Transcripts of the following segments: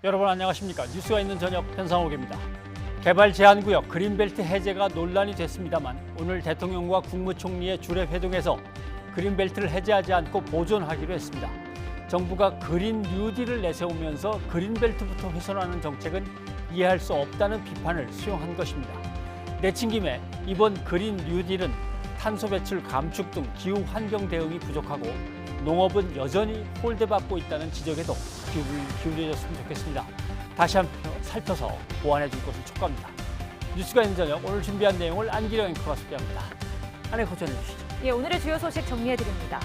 여러분 안녕하십니까? 뉴스가 있는 저녁 편상옥입니다. 개발 제한구역 그린벨트 해제가 논란이 됐습니다만 오늘 대통령과 국무총리의 주례 회동에서 그린벨트를 해제하지 않고 보존하기로 했습니다. 정부가 그린 뉴딜을 내세우면서 그린벨트부터 훼손하는 정책은 이해할 수 없다는 비판을 수용한 것입니다. 내친 김에 이번 그린 뉴딜은 탄소 배출 감축 등 기후 환경 대응이 부족하고 농업은 여전히 홀대받고 있다는 지적에도 귀를 기울여줬으면 좋겠습니다. 다시 한번 살펴서 보완해 줄 것을 촉구합니다. 뉴스가 있는 저녁 오늘 준비한 내용을 안기령 앵커가 소개합니다. 안에 고전해 주시죠. 예, 오늘의 주요 소식 정리해드립니다.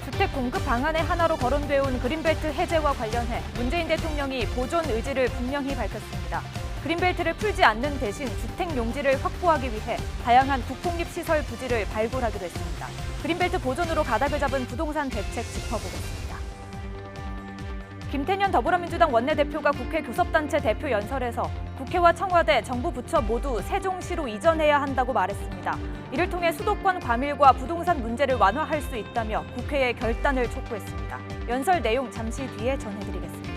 주택 공급 방안의 하나로 거론되어 온 그린벨트 해제와 관련해 문재인 대통령이 보존 의지를 분명히 밝혔습니다. 그린벨트를 풀지 않는 대신 주택 용지를 확보하기 위해 다양한 국공립시설 부지를 발굴하기로 했습니다. 그린벨트 보존으로 가닥을 잡은 부동산 대책 짚어보겠습니다. 김태년 더불어민주당 원내대표가 국회 교섭단체 대표 연설에서 국회와 청와대, 정부 부처 모두 세종시로 이전해야 한다고 말했습니다. 이를 통해 수도권 과밀과 부동산 문제를 완화할 수 있다며 국회의 결단을 촉구했습니다. 연설 내용 잠시 뒤에 전해드리겠습니다.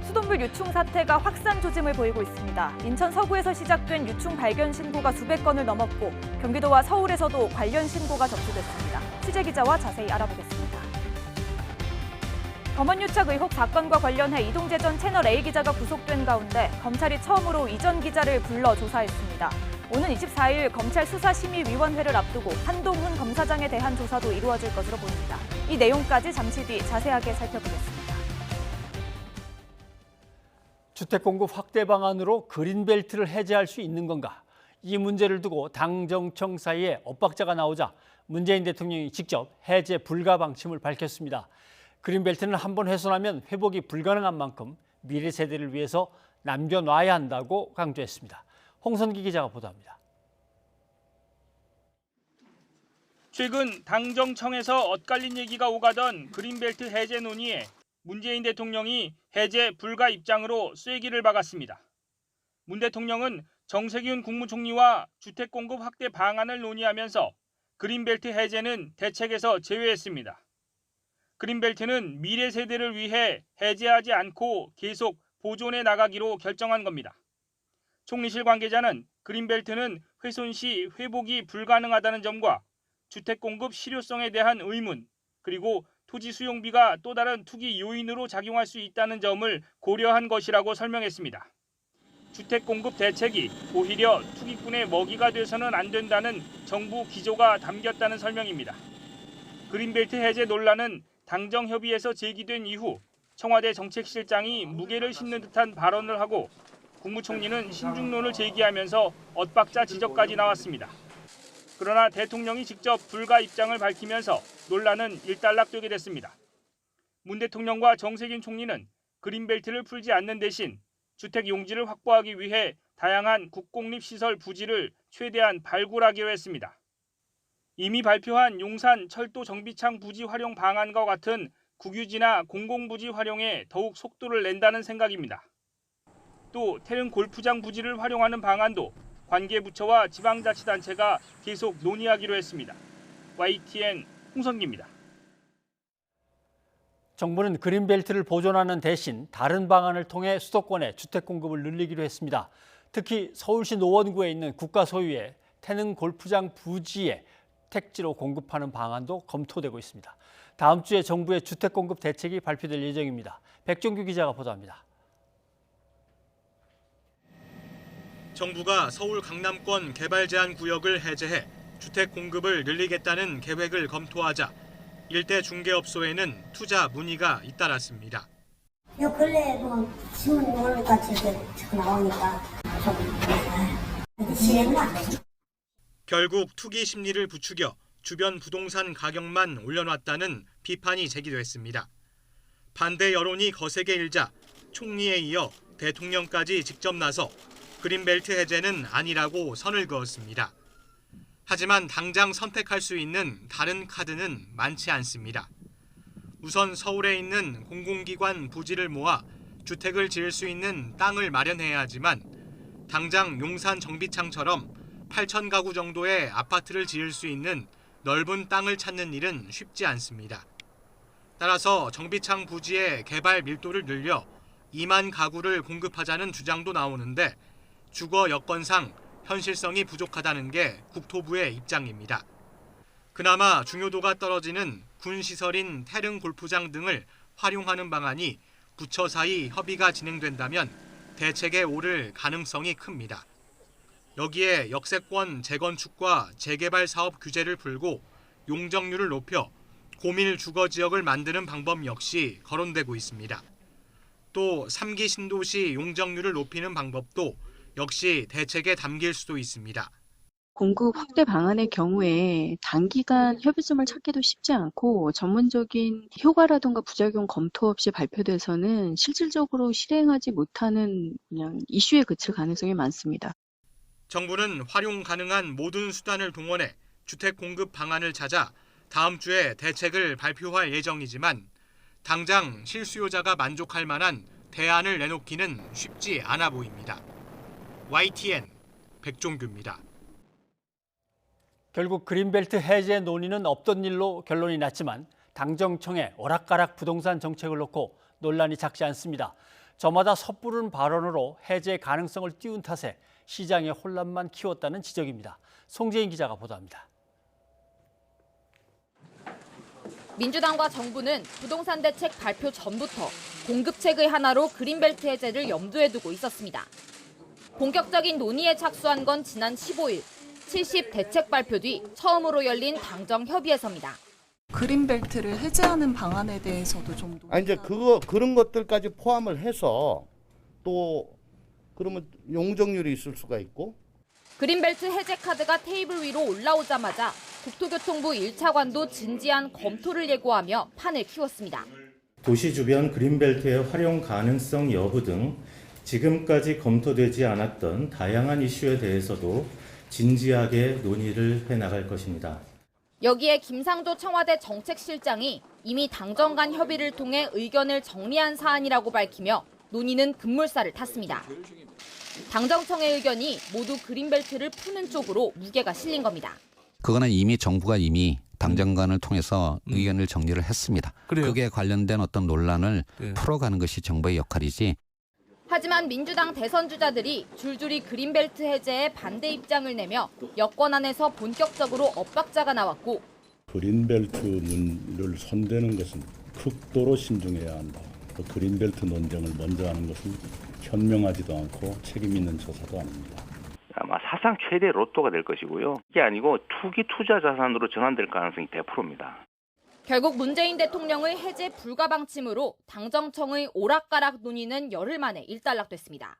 수돗물 유충 사태가 확산 조짐을 보이고 있습니다. 인천 서구에서 시작된 유충 발견 신고가 수백 건을 넘었고 경기도와 서울에서도 관련 신고가 접수됐습니다. 취재 기자와 자세히 알아보겠습니다. 검언유착 의혹 사건과 관련해 이동재 전 채널A 기자가 구속된 가운데 검찰이 처음으로 이 전 기자를 불러 조사했습니다. 오는 24일 검찰 수사심의위원회를 앞두고 한동훈 검사장에 대한 조사도 이루어질 것으로 보입니다. 이 내용까지 잠시 뒤 자세하게 살펴보겠습니다. 주택 공급 확대 방안으로 그린벨트를 해제할 수 있는 건가? 이 문제를 두고 당정청 사이에 엇박자가 나오자 문재인 대통령이 직접 해제 불가 방침을 밝혔습니다. 그린벨트는 한번 훼손하면 회복이 불가능한 만큼 미래 세대를 위해서 남겨놔야 한다고 강조했습니다. 홍선기 기자가 보도합니다. 최근 당정청에서 엇갈린 얘기가 오가던 그린벨트 해제 논의에 문재인 대통령이 해제 불가 입장으로 쐐기를 박았습니다. 문 대통령은 정세균 국무총리와 주택 공급 확대 방안을 논의하면서 그린벨트 해제는 대책에서 제외했습니다. 그린벨트는 미래 세대를 위해 해제하지 않고 계속 보존해 나가기로 결정한 겁니다. 총리실 관계자는 그린벨트는 훼손 시 회복이 불가능하다는 점과 주택 공급 실효성에 대한 의문, 그리고 토지 수용비가 또 다른 투기 요인으로 작용할 수 있다는 점을 고려한 것이라고 설명했습니다. 주택 공급 대책이 오히려 투기꾼의 먹이가 돼서는 안 된다는 정부 기조가 담겼다는 설명입니다. 그린벨트 해제 논란은 당정협의에서 제기된 이후 청와대 정책실장이 무게를 싣는 듯한 발언을 하고 국무총리는 신중론을 제기하면서 엇박자 지적까지 나왔습니다. 그러나 대통령이 직접 불가 입장을 밝히면서 논란은 일단락되게 됐습니다. 문 대통령과 정세균 총리는 그린벨트를 풀지 않는 대신 주택 용지를 확보하기 위해 다양한 국공립시설 부지를 최대한 발굴하기로 했습니다. 이미 발표한 용산 철도 정비창 부지 활용 방안과 같은 국유지나 공공부지 활용에 더욱 속도를 낸다는 생각입니다. 또 태릉 골프장 부지를 활용하는 방안도 관계 부처와 지방자치단체가 계속 논의하기로 했습니다. YTN 홍선기입니다. 정부는 그린벨트를 보존하는 대신 다른 방안을 통해 수도권의 주택 공급을 늘리기로 했습니다. 특히 서울시 노원구에 있는 국가 소유의 태릉 골프장 부지에 택지로 공급하는 방안도 검토되고 있습니다. 다음 주에 정부의 주택 공급 대책이 발표될 예정입니다. 백종규 기자가 보도합니다. 정부가 서울 강남권 개발 제한 구역을 해제해 주택 공급을 늘리겠다는 계획을 검토하자 일대 중개업소에는 투자 문의가 잇따랐습니다. 요 근래 신문 오늘 같이 자꾸 나오니까 좀 실행나. 결국 투기 심리를 부추겨 주변 부동산 가격만 올려놨다는 비판이 제기됐습니다. 반대 여론이 거세게 일자 총리에 이어 대통령까지 직접 나서 그린벨트 해제는 아니라고 선을 그었습니다. 하지만 당장 선택할 수 있는 다른 카드는 많지 않습니다. 우선 서울에 있는 공공기관 부지를 모아 주택을 지을 수 있는 땅을 마련해야 하지만 당장 용산 정비창처럼 8천 가구 정도의 아파트를 지을 수 있는 넓은 땅을 찾는 일은 쉽지 않습니다. 따라서 정비창 부지의 개발 밀도를 늘려 2만 가구를 공급하자는 주장도 나오는데 주거 여건상 현실성이 부족하다는 게 국토부의 입장입니다. 그나마 중요도가 떨어지는 군 시설인 태릉 골프장 등을 활용하는 방안이 부처 사이 협의가 진행된다면 대책에 오를 가능성이 큽니다. 여기에 역세권 재건축과 재개발 사업 규제를 풀고 용적률을 높여 고밀 주거 지역을 만드는 방법 역시 거론되고 있습니다. 또 3기 신도시 용적률을 높이는 방법도 역시 대책에 담길 수도 있습니다. 공급 확대 방안의 경우에 단기간 협의점을 찾기도 쉽지 않고 전문적인 효과라든가 부작용 검토 없이 발표돼서는 실질적으로 실행하지 못하는 그냥 이슈에 그칠 가능성이 많습니다. 정부는 활용 가능한 모든 수단을 동원해 주택 공급 방안을 찾아 다음 주에 대책을 발표할 예정이지만 당장 실수요자가 만족할 만한 대안을 내놓기는 쉽지 않아 보입니다. YTN 백종규입니다. 결국 그린벨트 해제 논의는 없던 일로 결론이 났지만 당정청의 오락가락 부동산 정책을 놓고 논란이 작지 않습니다. 저마다 섣부른 발언으로 해제 가능성을 띄운 탓에 시장의 혼란만 키웠다는 지적입니다. 송재인 기자가 보도합니다. 민주당과 정부는 부동산 대책 발표 전부터 공급책의 하나로 그린벨트 해제를 염두에 두고 있었습니다. 본격적인 논의에 착수한 건 지난 15일 70 대책 발표 뒤 처음으로 열린 당정 협의회서입니다. 그린벨트를 해제하는 방안에 대해서도 좀 이제 그런 것들까지 포함을 해서 또 그러면 용적률이 있을 수가 있고. 그린벨트 해제 카드가 테이블 위로 올라오자마자 국토교통부 1차관도 진지한 검토를 예고하며 판을 키웠습니다. 도시 주변 그린벨트의 활용 가능성 여부 등 지금까지 검토되지 않았던 다양한 이슈에 대해서도 진지하게 논의를 해나갈 것입니다. 여기에 김상조 청와대 정책실장이 이미 당정 간 협의를 통해 의견을 정리한 사안이라고 밝히며 논의는 급물살을 탔습니다. 당정청의 의견이 모두 그린벨트를 푸는 쪽으로 무게가 실린 겁니다. 그거는 이미 정부가 이미 당정관을 통해서 의견을 정리를 했습니다. 그게 관련된 어떤 논란을 풀어가는 것이 정부의 역할이지. 하지만 민주당 대선 주자들이 줄줄이 그린벨트 해제에 반대 입장을 내며 여권 안에서 본격적으로 엇박자가 나왔고 그린벨트를 손대는 것은 극도로 신중해야 한다. 그린벨트 논쟁을 먼저 하는 것은 현명하지도 않고 책임 있는 조사도 아닙니다. 아마 사상 최대 로또가 될 것이고요. 이게 아니고 투기 투자 자산으로 전환될 가능성이 100%입니다. 결국 문재인 대통령의 해제 불가 방침으로 당정청의 오락가락 논의는 열흘 만에 일단락됐습니다.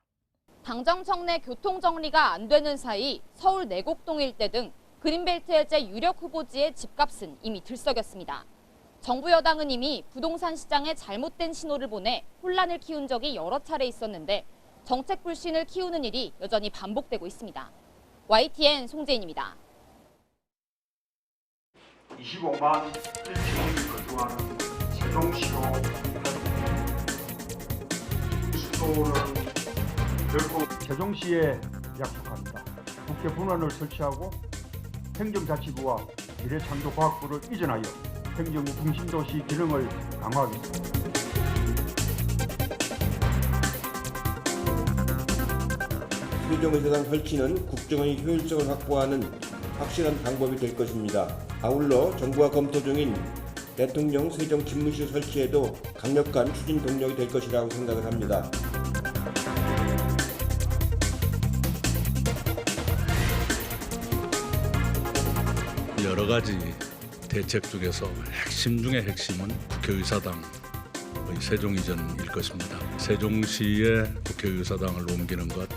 당정청 내 교통 정리가 안 되는 사이 서울 내곡동 일대 등 그린벨트 해제 유력 후보지의 집값은 이미 들썩였습니다. 정부 여당은 이미 부동산 시장에 잘못된 신호를 보내 혼란을 키운 적이 여러 차례 있었는데 정책 불신을 키우는 일이 여전히 반복되고 있습니다. YTN 송재인입니다. 25만 1천이 거주하는 세종시로 수도는 결국 세종시에 약속합니다. 국회 분원을 설치하고 행정자치부와 미래창조과학부를 이전하여 행정부 중심도시 기능을 강화하겠습니다. 세종의사당 설치는 국정의 효율성을 확보하는 확실한 방법이 될 것입니다. 아울러 정부가 검토 중인 대통령 세종 집무실 설치에도 강력한 추진 동력이 될 것이라고 생각을 합니다. 여러 가지 대책 중에서 핵심 중의 핵심은 국회의사당의 세종 이전일 것입니다. 세종시에 국회의사당을 옮기는 것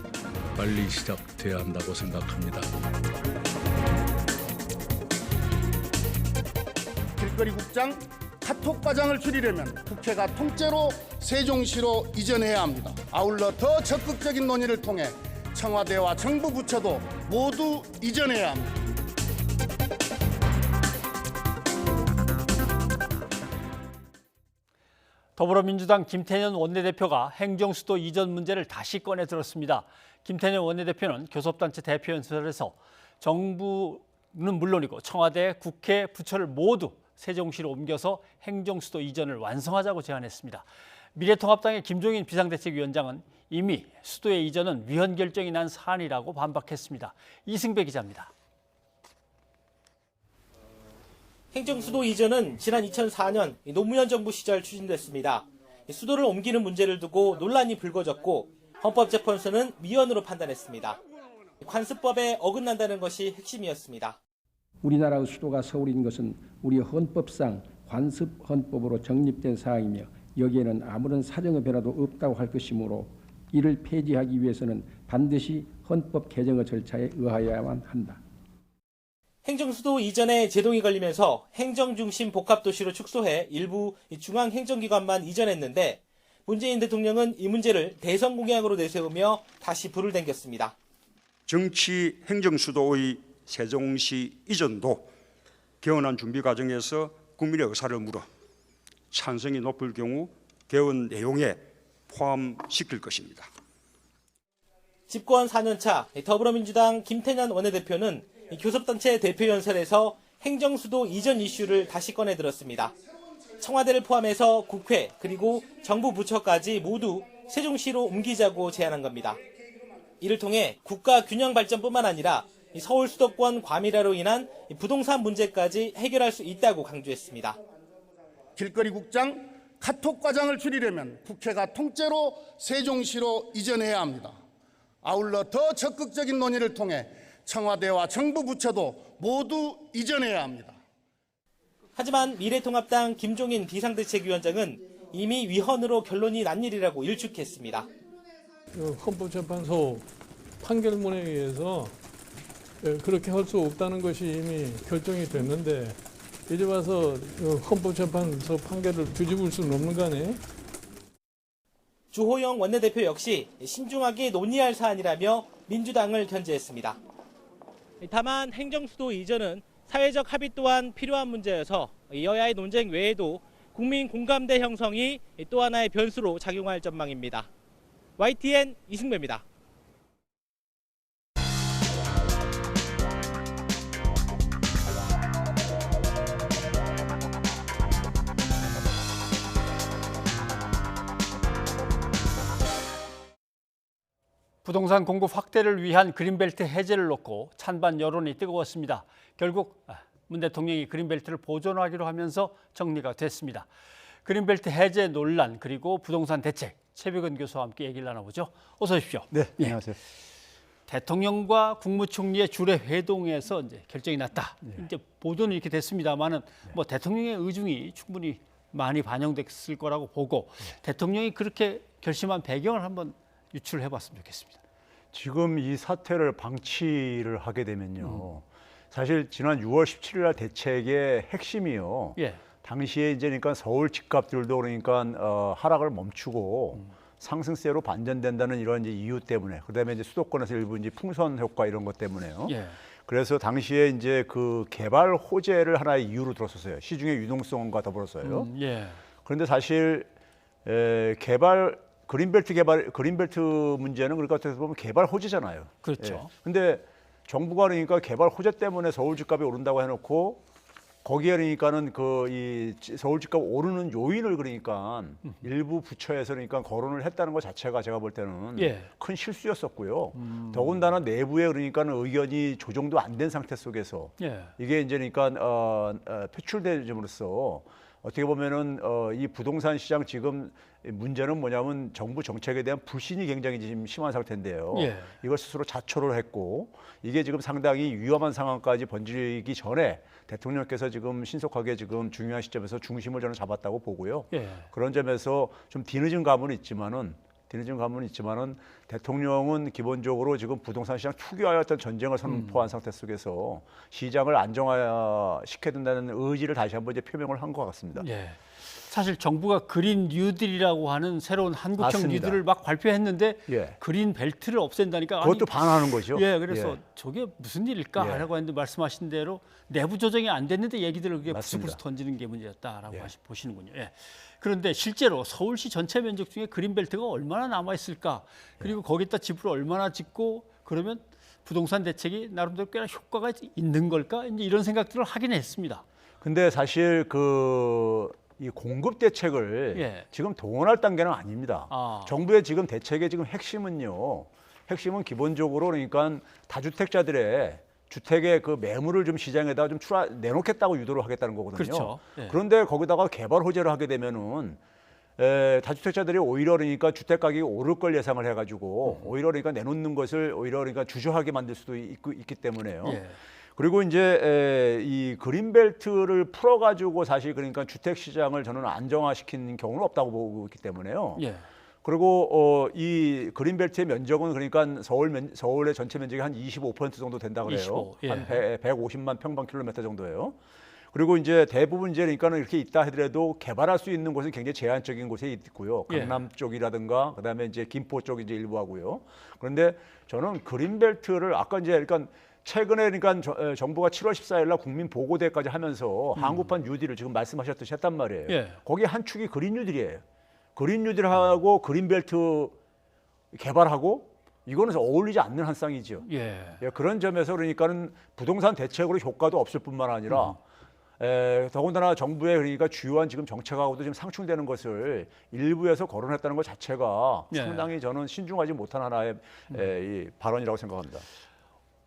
빨리 시작돼야 한다고 생각합니다. 길거리 국장 카톡과장을 줄이려면 국회가 통째로 세종시로 이전해야 합니다. 아울러 더 적극적인 논의를 통해 청와대와 정부 부처도 모두 이전해야 합니다. 더불어민주당 김태년 원내대표가 행정수도 이전 문제를 다시 꺼내 들었습니다. 김태년 원내대표는 교섭단체 대표연설에서 정부는 물론이고 청와대, 국회, 부처를 모두 세종시로 옮겨서 행정수도 이전을 완성하자고 제안했습니다. 미래통합당의 김종인 비상대책위원장은 이미 수도의 이전은 위헌 결정이 난 사안이라고 반박했습니다. 이승배 기자입니다. 행정수도 이전은 지난 2004년 노무현 정부 시절 추진됐습니다. 수도를 옮기는 문제를 두고 논란이 불거졌고 헌법재판소는 위헌으로 판단했습니다. 관습법에 어긋난다는 것이 핵심이었습니다. 우리나라의 수도가 서울인 것은 우리 헌법상 관습 헌법으로 정립된 사항이며 여기에는 아무런 사정의 변화도 없다고 할 것이므로 이를 폐지하기 위해서는 반드시 헌법 개정의 절차에 의하여야만 한다. 행정수도 이전에 제동이 걸리면서 행정중심 복합도시로 축소해 일부 중앙행정기관만 이전했는데 문재인 대통령은 이 문제를 대선 공약으로 내세우며 다시 불을 댕겼습니다. 정치 행정수도의 세종시 이전도 개헌안 준비 과정에서 국민의 의사를 물어 찬성이 높을 경우 개헌 내용에 포함시킬 것입니다. 집권 4년차 더불어민주당 김태년 원내대표는 교섭단체 대표연설에서 행정수도 이전 이슈를 다시 꺼내들었습니다. 청와대를 포함해서 국회 그리고 정부 부처까지 모두 세종시로 옮기자고 제안한 겁니다. 이를 통해 국가 균형 발전뿐만 아니라 서울 수도권 과밀화로 인한 부동산 문제까지 해결할 수 있다고 강조했습니다. 길거리 국장, 카톡 과장을 줄이려면 국회가 통째로 세종시로 이전해야 합니다. 아울러 더 적극적인 논의를 통해 청와대와 정부 부처도 모두 이전해야 합니다. 하지만 미래통합당 김종인 비상대책위원장은 이미 위헌으로 결론이 난 일이라고 일축했습니다. 헌법재판소 판결문에 의해서 그렇게 할 수 없다는 것이 이미 결정이 됐는데 이제 와서 헌법재판소 판결을 뒤집을 수는 없는 거 아니에요? 주호영 원내대표 역시 신중하게 논의할 사안이라며 민주당을 견제했습니다. 다만 행정수도 이전은 사회적 합의 또한 필요한 문제여서 여야의 논쟁 외에도 국민 공감대 형성이 또 하나의 변수로 작용할 전망입니다. YTN 이승배입니다. 부동산 공급 확대를 위한 그린벨트 해제를 놓고 찬반 여론이 뜨거웠습니다. 결국 문 대통령이 그린벨트를 보존하기로 하면서 정리가 됐습니다. 그린벨트 해제 논란 그리고 부동산 대책 최백은 교수와 함께 얘기를 나눠보죠. 어서 오십시오. 네, 안녕하세요. 대통령과 국무총리의 주례 회동에서 이제 결정이 났다. 이제 보도는 이렇게 됐습니다만은 뭐 대통령의 의중이 충분히 많이 반영됐을 거라고 보고 대통령이 그렇게 결심한 배경을 한번 유출해 봤으면 좋겠습니다. 지금 이 사태를 방치를 하게 되면요. 사실 지난 6월 17일 날 대책의 핵심이요. 당시에 이제 그러니까 서울 집값들도 그러니까 하락을 멈추고 상승세로 반전된다는 이런 이제 이유 때문에 그다음에 이제 수도권에서 일부 이제 풍선 효과 이런 것 때문에요. 그래서 당시에 이제 그 개발 호재를 하나의 이유로 들었었어요. 시중의 유동성과 더불어서요. 그런데 사실 그린벨트 문제는 그러니까 어떻게 보면 개발 호재잖아요. 그렇죠. 근데 정부가 그러니까 개발 호재 때문에 서울 집값이 오른다고 해놓고 거기에 그러니까는 이 서울 집값 오르는 요인을 그러니까 일부 부처에서 그러니까 거론을 했다는 것 자체가 제가 볼 때는 큰 실수였었고요. 더군다나 내부에 그러니까는 의견이 조정도 안 된 상태 속에서 이게 이제 그러니까 표출됨으로써 어떻게 보면은 이 부동산 시장 지금 문제는 뭐냐면 정부 정책에 대한 불신이 굉장히 지금 심한 상태인데요. 이걸 스스로 자초를 했고 이게 지금 상당히 위험한 상황까지 번지기 전에 대통령께서 지금 신속하게 지금 중요한 시점에서 중심을 저는 잡았다고 보고요. 그런 점에서 좀 뒤늦은 감은 있지만은 대통령은 기본적으로 지금 부동산 시장 투기와의 어떤 전쟁을 선포한 상태 속에서 시장을 안정화시켜야 된다는 의지를 다시 한번 이제 표명을 한 것 같습니다. 사실 정부가 그린 뉴딜이라고 하는 새로운 한국형 맞습니다. 뉴딜을 막 발표했는데 그린 벨트를 없앤다니까 그것도 반하는 거죠. 그래서 저게 무슨 일일까 하고 했는데 말씀하신 대로 내부 조정이 안 됐는데 얘기들을 그게 부스부스 던지는 게 문제였다라고 보시는군요. 그런데 실제로 서울시 전체 면적 중에 그린벨트가 얼마나 남아 있을까? 그리고 거기다 집을 얼마나 짓고 그러면 부동산 대책이 나름대로 꽤나 효과가 있는 걸까? 이제 이런 생각들을 하긴 했습니다. 근데 사실 이 공급 대책을 예. 지금 동원할 단계는 아닙니다. 정부의 지금 대책의 지금 핵심은 기본적으로 그러니까 다주택자들의 주택의 그 매물을 좀 시장에다가 좀 내놓겠다고 유도를 하겠다는 거거든요. 그렇죠. 예. 그런데 거기다가 개발 호재를 하게 되면은 다주택자들이 오히려 그러니까 주택 가격이 오를 걸 예상을 해가지고 오히려 그러니까 내놓는 것을 오히려 그러니까 주저하게 만들 수도 있기 때문에요. 예. 그리고 이제 이 그린벨트를 풀어가지고 사실 그러니까 주택 시장을 저는 안정화시킨 경우는 없다고 보고 있기 때문에요. 예. 그리고 이 그린벨트의 면적은 그러니까 서울의 전체 면적이 한 25% 정도 된다 그래요. 25, 예. 한 150만 평방킬로미터 정도예요. 그리고 이제 대부분 이제 그러니까는 이렇게 있다 하더라도 개발할 수 있는 곳은 굉장히 제한적인 곳에 있고요. 강남 쪽이라든가 그다음에 이제 김포 쪽이 이제 일부 하고요. 그런데 저는 그린벨트를 아까 이제 그러니까 최근에 그러니까 정부가 7월 14일 날 국민 보고대까지 하면서 한국판 뉴딜을 지금 말씀하셨듯이 했단 말이에요. 예. 거기 한 축이 그린 뉴딜이에요. 그린 뉴딜하고 그린벨트 개발하고 이거는 어울리지 않는 한 쌍이죠. 예. 그런 점에서 그러니까는 부동산 대책으로 효과도 없을 뿐만 아니라 더군다나 정부의 그러니까 주요한 지금 정책하고도 지금 상충되는 것을 일부에서 거론했다는 것 자체가 예. 상당히 저는 신중하지 못한 하나의 이 발언이라고 생각합니다.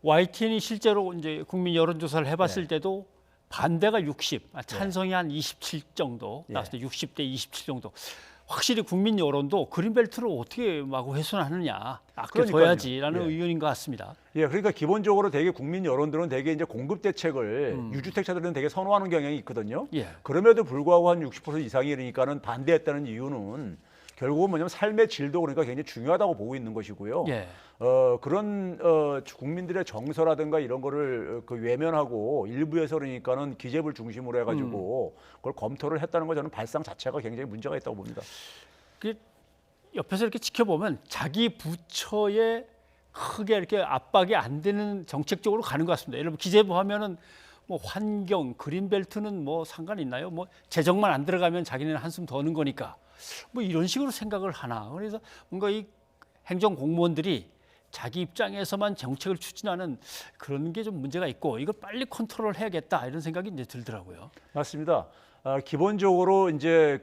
YTN이 실제로 이제 국민 여론조사를 해봤을 때도 반대가 60, 찬성이 한 27 정도 나왔을 때 60대 27 정도. 확실히 국민 여론도 그린벨트를 어떻게 마구 훼손하느냐, 아껴둬야지라는 예. 의견인 것 같습니다. 예, 그러니까 기본적으로 되게 국민 여론들은 되게 이제 공급 대책을 유주택자들은 되게 선호하는 경향이 있거든요. 예. 그럼에도 불구하고 한 60% 이상이니까는 반대했다는 이유는 결국은 뭐냐면 삶의 질도 그러니까 굉장히 중요하다고 보고 있는 것이고요. 예. 그런 국민들의 정서라든가 이런 거를 외면하고 일부에서 그러니까는 기재부를 중심으로 해가지고 그걸 검토를 했다는 거 저는 발상 자체가 굉장히 문제가 있다고 봅니다. 그 옆에서 이렇게 지켜보면 자기 부처에 크게 이렇게 압박이 안 되는 정책적으로 가는 것 같습니다. 예를 들면 기재부 하면은 뭐 환경, 그린벨트는 뭐 상관 있나요? 뭐 재정만 안 들어가면 자기네는 한숨 더 넣는 거니까 뭐 이런 식으로 생각을 하나. 그래서 뭔가 이 행정 공무원들이 자기 입장에서만 정책을 추진하는 그런 게 좀 문제가 있고 이걸 빨리 컨트롤 해야겠다 이런 생각이 이제 들더라고요. 맞습니다. 기본적으로 이제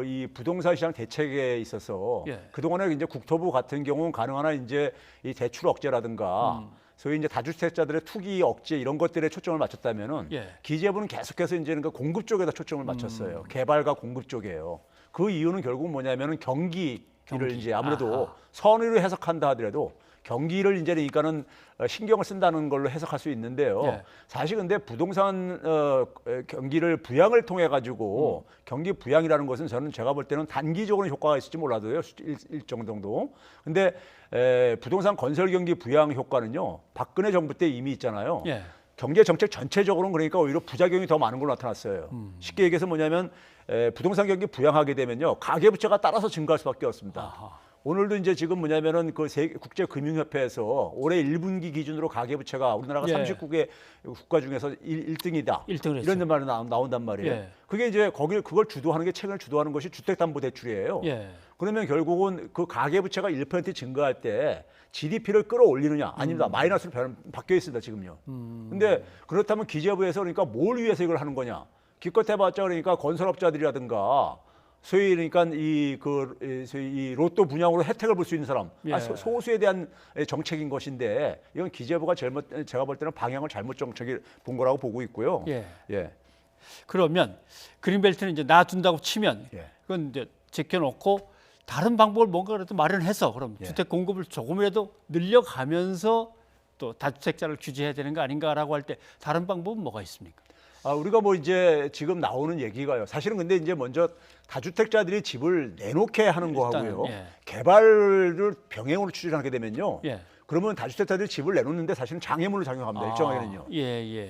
이 부동산 시장 대책에 있어서 그동안에 이제 국토부 같은 경우는 가능한 한 이제 이 대출 억제라든가 소위 이제 다주택자들의 투기 억제 이런 것들에 초점을 맞췄다면은 기재부는 계속해서 이제 그 공급 쪽에다 초점을 맞췄어요. 개발과 공급 쪽이에요. 그 이유는 결국 뭐냐면은 경기를 이제 아무래도 선의로 해석한다 하더라도 경기를 이제 그러니까는 신경을 쓴다는 걸로 해석할 수 있는데요. 사실 근데 부동산 경기를 부양을 통해 가지고 경기 부양이라는 것은 저는 제가 볼 때는 단기적으로 효과가 있을지 몰라도요. 일정 정도. 근데 부동산 건설 경기 부양 효과는요. 박근혜 정부 때 이미 있잖아요. 경제 정책 전체적으로는 그러니까 오히려 부작용이 더 많은 걸로 나타났어요. 쉽게 얘기해서 뭐냐면 부동산 경기 부양하게 되면요. 가계부채가 따라서 증가할 수밖에 없습니다. 오늘도 이제 지금 뭐냐면은 그 국제금융협회에서 올해 1분기 기준으로 가계부채가 우리나라가 39개 국가 중에서 1등이다. 이런 말이 나온단 말이에요. 그게 이제 그걸 주도하는 게 최근에 주도하는 것이 주택담보대출이에요. 그러면 결국은 그 가계부채가 1% 증가할 때 GDP를 끌어올리느냐? 아닙니다. 마이너스로 바뀌어 있습니다, 지금요. 근데 그렇다면 기재부에서 그러니까 뭘 위해서 이걸 하는 거냐? 기껏 해봤자 그러니까 건설업자들이라든가 소위 그러니까 이 로또 분양으로 혜택을 볼 수 있는 사람, 소수에 대한 정책인 것인데 이건 기재부가 제가 볼 때는 방향을 잘못 정책이 본 거라고 보고 있고요. 그러면 그린벨트는 이제 놔둔다고 치면 그건 이제 제껴놓고 다른 방법을 뭔가라도 마련해서 그럼 주택 공급을 조금이라도 늘려가면서 또 다주택자를 규제해야 되는 거 아닌가라고 할 때 다른 방법은 뭐가 있습니까? 우리가 뭐 이제 지금 나오는 얘기가요. 사실은 근데 이제 먼저 다주택자들이 집을 내놓게 하는 거하고요. 개발을 병행으로 추진하게 되면요. 그러면 다주택자들이 집을 내놓는데 사실은 장애물로 작용합니다. 일정하게는요.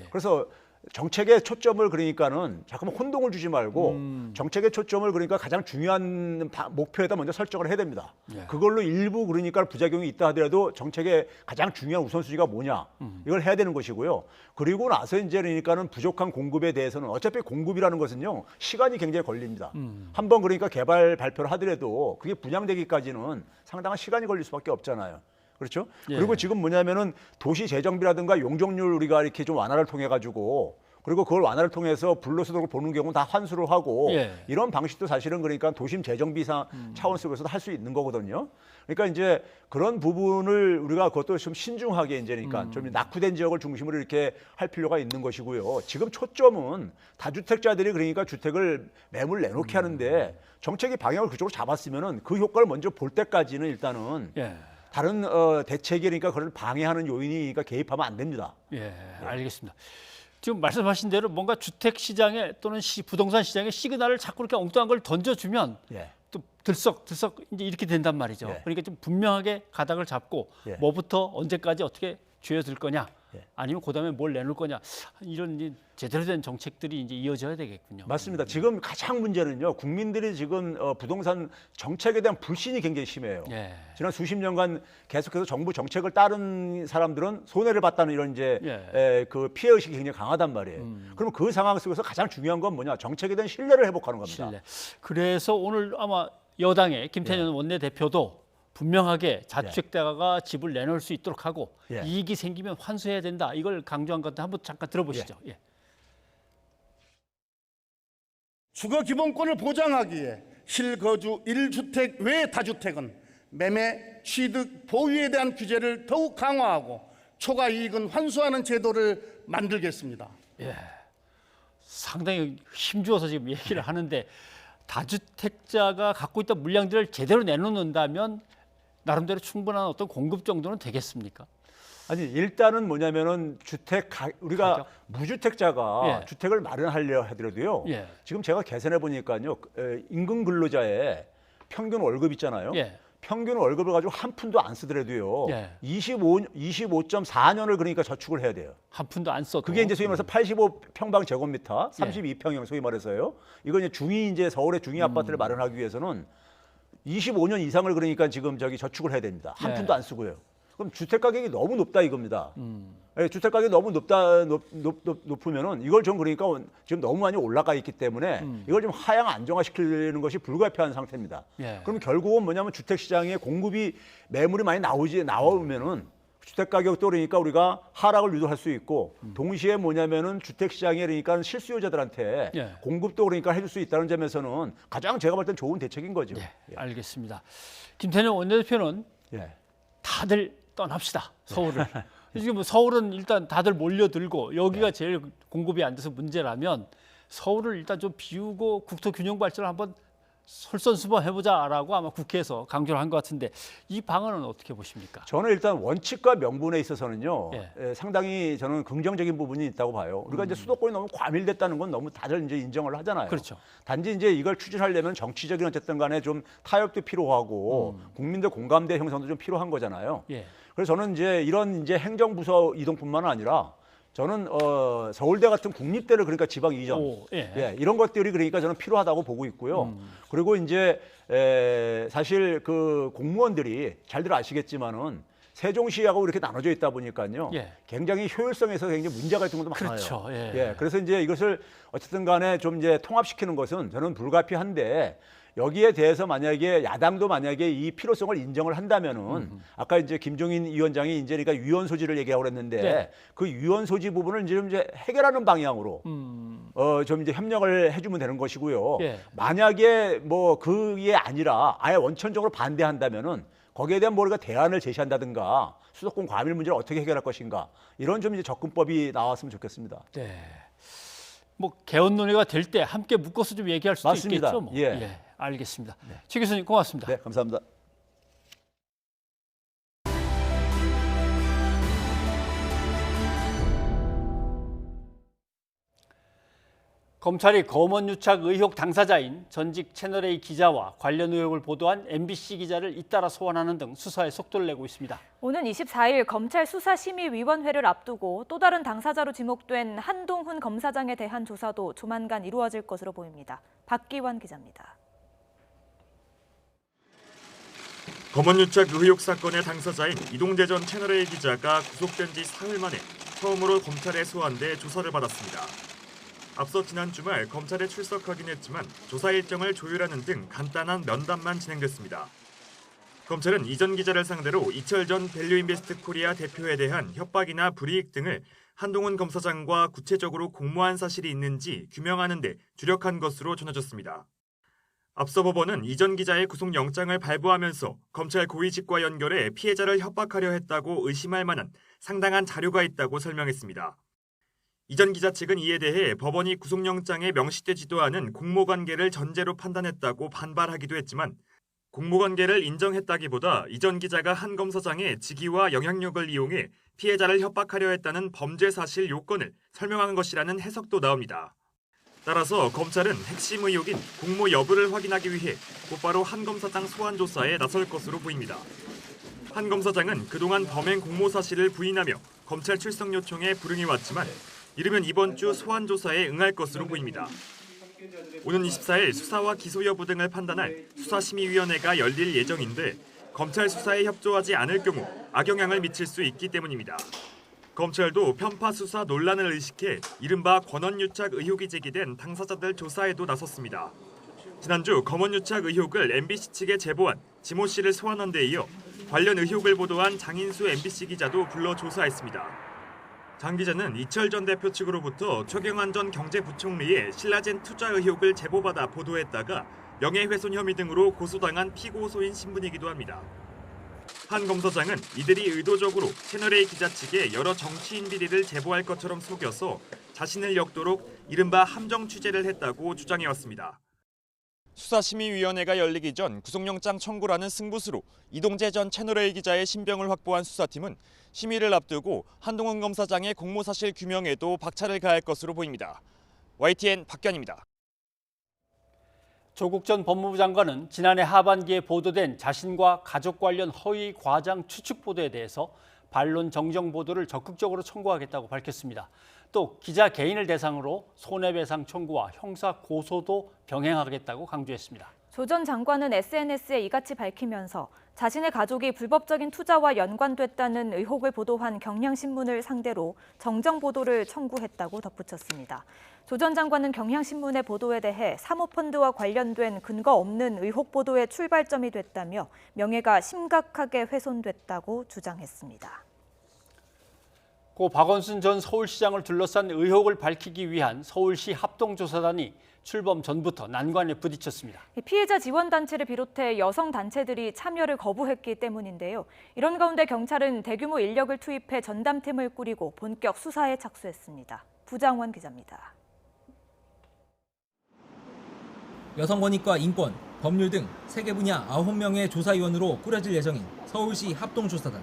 그래서 정책의 초점을 그러니까는 잠깐만 혼동을 주지 말고 정책의 초점을 그러니까 가장 중요한 목표에다 먼저 설정을 해야 됩니다. 그걸로 일부 그러니까 부작용이 있다 하더라도 정책의 가장 중요한 우선순위가 뭐냐 이걸 해야 되는 것이고요. 그리고 나서 이제 그러니까는 부족한 공급에 대해서는 어차피 공급이라는 것은요 시간이 굉장히 걸립니다. 한번 그러니까 개발 발표를 하더라도 그게 분양되기까지는 상당한 시간이 걸릴 수밖에 없잖아요. 그렇죠? 그리고 지금 뭐냐면은 도시 재정비라든가 용적률 우리가 이렇게 좀 완화를 통해 가지고 그리고 그걸 완화를 통해서 불로소득을 보는 경우는 다 환수를 하고 예. 이런 방식도 사실은 그러니까 도심 재정비상 차원 속에서도 할 수 있는 거거든요. 그러니까 이제 그런 부분을 우리가 그것도 좀 신중하게 이제니까 좀 낙후된 지역을 중심으로 이렇게 할 필요가 있는 것이고요. 지금 초점은 다주택자들이 그러니까 주택을 매물 내놓게 하는데 정책의 방향을 그쪽으로 잡았으면은 그 효과를 먼저 볼 때까지는 일단은 예. 다른 대책이 그러니까 그걸 방해하는 요인이 그러니까 개입하면 안 됩니다. 예, 알겠습니다. 지금 말씀하신 대로 뭔가 주택 시장에 또는 부동산 시장에 시그널을 자꾸 이렇게 엉뚱한 걸 던져주면 예. 또 들썩 이제 이렇게 된단 말이죠. 예. 그러니까 좀 분명하게 가닥을 잡고 예. 뭐부터 언제까지 어떻게 쥐어들 거냐, 예. 아니면 그다음에 뭘 내놓을 거냐, 이런 이제 제대로 된 정책들이 이제 이어져야 되겠군요. 맞습니다. 지금 가장 문제는요. 국민들이 지금 부동산 정책에 대한 불신이 굉장히 심해요. 예. 지난 수십 년간 계속해서 정부 정책을 따른 사람들은 손해를 봤다는 이런 이제 예. 그 피해 의식이 굉장히 강하단 말이에요. 그러면 그 상황 속에서 가장 중요한 건 뭐냐? 정책에 대한 신뢰를 회복하는 겁니다. 신뢰. 그래서 오늘 아마 여당의 김태년 원내대표도 분명하게 자주택자가 집을 내놓을 수 있도록 하고 예. 이익이 생기면 환수해야 된다. 이걸 강조한 것도 한번 잠깐 들어보시죠. 예. 주거 기본권을 보장하기 위해 실거주 1주택 외 다주택은 매매, 취득, 보유에 대한 규제를 더욱 강화하고 초과 이익은 환수하는 제도를 만들겠습니다. 예. 상당히 힘주어서 지금 얘기를 하는데 다주택자가 갖고 있던 물량들을 제대로 내놓는다면 나름대로 충분한 어떤 공급 정도는 되겠습니까? 아니 일단은 뭐냐면은 우리가 가격? 무주택자가 예. 주택을 마련하려 하더라도요. 예. 지금 제가 계산해 보니까요. 임금 근로자의 평균 월급 있잖아요. 예. 평균 월급을 가지고 한 푼도 안 쓰더라도요. 예. 25.4년을 그러니까 저축을 해야 돼요. 한 푼도 안 써도. 그게 이제 소위 말해서 85평방 제곱미터, 32평형 소위 말해서요. 이건 이제 이제 서울의 중위 아파트를 마련하기 위해서는 25년 이상을 그러니까 지금 저축을 해야 됩니다. 한 예. 푼도 안 쓰고요. 그럼 주택 가격이 너무 높다 이겁니다. 예, 주택 가격이 너무 높으면은 이걸 좀 그러니까 지금 너무 많이 올라가 있기 때문에 이걸 좀 하향 안정화시키는 것이 불가피한 상태입니다. 예. 그럼 결국은 뭐냐면 주택 시장에 공급이 매물이 많이 나오면은 주택 가격도 그러니까 우리가 하락을 유도할 수 있고 동시에 뭐냐면은 주택 시장에 그러니까 실수요자들한테 예. 공급도 그러니까 해줄 수 있다는 점에서는 가장 제가 볼 땐 좋은 대책인 거죠. 예. 알겠습니다. 김태년 원내대표는 예. 다들 떠납시다. 서울을. 지금 뭐 서울은 일단 다들 몰려들고 여기가 제일 공급이 안 돼서 문제라면 서울을 일단 좀 비우고 국토 균형 발전을 한번 솔선수범해보자라고 아마 국회에서 강조를 한 것 같은데 이 방안은 어떻게 보십니까? 저는 일단 원칙과 명분에 있어서는요. 예. 상당히 저는 긍정적인 부분이 있다고 봐요. 우리가 이제 수도권이 너무 과밀됐다는 건 너무 다들 이제 인정을 하잖아요. 그렇죠. 단지 이제 이걸 추진하려면 정치적인 어쨌든 간에 좀 타협도 필요하고 국민들 공감대 형성도 좀 필요한 거잖아요. 예. 그래서 저는 이제 이런 이제 행정부서 이동뿐만 아니라 저는 서울대 같은 국립대를 그러니까 지방 이전 예. 이런 것들이 그러니까 저는 필요하다고 보고 있고요. 그리고 이제 사실 그 공무원들이 잘들 아시겠지만은 세종시하고 이렇게 나눠져 있다 보니까요. 예. 굉장히 효율성에서 굉장히 문제가 있는 것도 많아요. 그렇죠. 예. 예. 그래서 이제 이것을 어쨌든 간에 좀 이제 통합시키는 것은 저는 불가피한데 여기에 대해서 만약에 야당도 만약에 이 필요성을 인정을 한다면은 아까 이제 김종인 위원장이 이제 그러니까 유연 소지를 얘기하고 그랬는데 네. 그 유연 소지 부분을 이제 해결하는 방향으로 좀 이제 협력을 해주면 되는 것이고요. 예. 만약에 뭐 그게 아니라 아예 원천적으로 반대한다면은 거기에 대한 뭐가 대안을 제시한다든가 수도권 과밀 문제를 어떻게 해결할 것인가 이런 좀 이제 접근법이 나왔으면 좋겠습니다. 네. 뭐 개헌 논의가 될 때 함께 묶어서 좀 얘기할 수도 맞습니다. 있겠죠. 뭐. 예. 알겠습니다. 최 교수님 고맙습니다. 네, 감사합니다. 검찰이 검언유착 의혹 당사자인 전직 채널A 기자와 관련 의혹을 보도한 MBC 기자를 잇따라 소환하는 등 수사에 속도를 내고 있습니다. 오는 24일 검찰 수사심의위원회를 앞두고 또 다른 당사자로 지목된 한동훈 검사장에 대한 조사도 조만간 이루어질 것으로 보입니다. 박기환 기자입니다. 검언유착 의혹 사건의 당사자인 이동재 전 채널A 기자가 구속된 지 사흘 만에 처음으로 검찰에 소환돼 조사를 받았습니다. 앞서 지난 주말 검찰에 출석하긴 했지만 조사 일정을 조율하는 등 간단한 면담만 진행됐습니다. 검찰은 이 전 기자를 상대로 이철 전 밸류인베스트 코리아 대표에 대한 협박이나 불이익 등을 한동훈 검사장과 구체적으로 공모한 사실이 있는지 규명하는 데 주력한 것으로 전해졌습니다. 앞서 법원은 이전 기자의 구속영장을 발부하면서 검찰 고위직과 연결해 피해자를 협박하려 했다고 의심할 만한 상당한 자료가 있다고 설명했습니다. 이전 기자 측은 이에 대해 법원이 구속영장에 명시되지도 않은 공모관계를 전제로 판단했다고 반발하기도 했지만 공모관계를 인정했다기보다 이전 기자가 한 검사장의 직위와 영향력을 이용해 피해자를 협박하려 했다는 범죄 사실 요건을 설명한 것이라는 해석도 나옵니다. 따라서 검찰은 핵심 의혹인 공모 여부를 확인하기 위해 곧바로 한 검사장 소환 조사에 나설 것으로 보입니다. 한 검사장은 그동안 범행 공모 사실을 부인하며 검찰 출석 요청에 불응해왔지만 이르면 이번 주 소환 조사에 응할 것으로 보입니다. 오는 24일 수사와 기소 여부 등을 판단할 수사심의위원회가 열릴 예정인데 검찰 수사에 협조하지 않을 경우 악영향을 미칠 수 있기 때문입니다. 검찰도 편파 수사 논란을 의식해 이른바 권한유착 의혹이 제기된 당사자들 조사에도 나섰습니다. 지난주 검언유착 의혹을 MBC 측에 제보한 지모 씨를 소환한 데 이어 관련 의혹을 보도한 장인수 MBC 기자도 불러 조사했습니다. 장 기자는 이철 전 대표 측으로부터 최경환 전 경제부총리의 신라젠 투자 의혹을 제보받아 보도했다가 명예훼손 혐의 등으로 고소당한 피고소인 신분이기도 합니다. 한 검사장은 이들이 의도적으로 채널A 기자 측에 여러 정치인 비리를 제보할 것처럼 속여서 자신을 엮도록 이른바 함정 취재를 했다고 주장해왔습니다. 수사심의위원회가 열리기 전 구속영장 청구라는 승부수로 이동재 전 채널A 기자의 신병을 확보한 수사팀은 심의를 앞두고 한동훈 검사장의 공모사실 규명에도 박차를 가할 것으로 보입니다. YTN 박견입니다. 조국 전 법무부 장관은 지난해 하반기에 보도된 자신과 가족 관련 허위 과장 추측 보도에 대해서 반론 정정 보도를 적극적으로 청구하겠다고 밝혔습니다. 또 기자 개인을 대상으로 손해배상 청구와 형사 고소도 병행하겠다고 강조했습니다. 조 전 장관은 SNS에 이같이 밝히면서 자신의 가족이 불법적인 투자와 연관됐다는 의혹을 보도한 경향신문을 상대로 정정 보도를 청구했다고 덧붙였습니다. 조 전 장관은 경향신문의 보도에 대해 사모펀드와 관련된 근거 없는 의혹 보도의 출발점이 됐다며 명예가 심각하게 훼손됐다고 주장했습니다. 고 박원순 전 서울시장을 둘러싼 의혹을 밝히기 위한 서울시 합동조사단이 출범 전부터 난관에 부딪혔습니다. 피해자 지원단체를 비롯해 여성단체들이 참여를 거부했기 때문인데요. 이런 가운데 경찰은 대규모 인력을 투입해 전담팀을 꾸리고 본격 수사에 착수했습니다. 부장원 기자입니다. 여성권익과 인권, 법률 등 3개 분야 9명의 조사위원으로 꾸려질 예정인 서울시 합동조사단.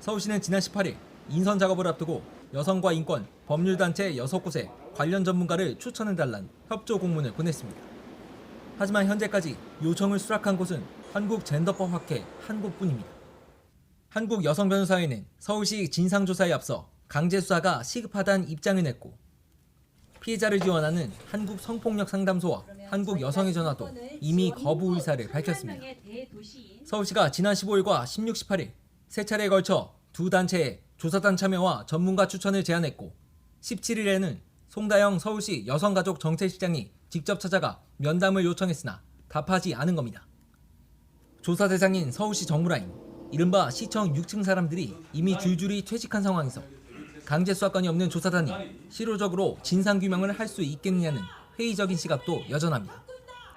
서울시는 지난 18일 인선 작업을 앞두고 여성과 인권, 법률단체 6곳에 관련 전문가를 추천해달란 협조 공문을 보냈습니다. 하지만 현재까지 요청을 수락한 곳은 한국젠더법학회 한 곳뿐입니다. 한국여성변호사회는 서울시 진상조사에 앞서 강제수사가 시급하다는 입장을 냈고 피해자를 지원하는 한국성폭력상담소와 한국여성의 전화도 이미 거부 의사를 밝혔습니다. 서울시가 지난 15일과 16, 18일 3차례에 걸쳐 두 단체에 조사단 참여와 전문가 추천을 제안했고 17일에는 송다영 서울시 여성가족정책실장이 직접 찾아가 면담을 요청했으나 답하지 않은 겁니다. 조사 대상인 서울시 정무라인, 이른바 시청 6층 사람들이 이미 줄줄이 퇴직한 상황에서 강제수사권이 없는 조사단이 실효적으로 진상규명을 할 수 있겠느냐는 회의적인 시각도 여전합니다.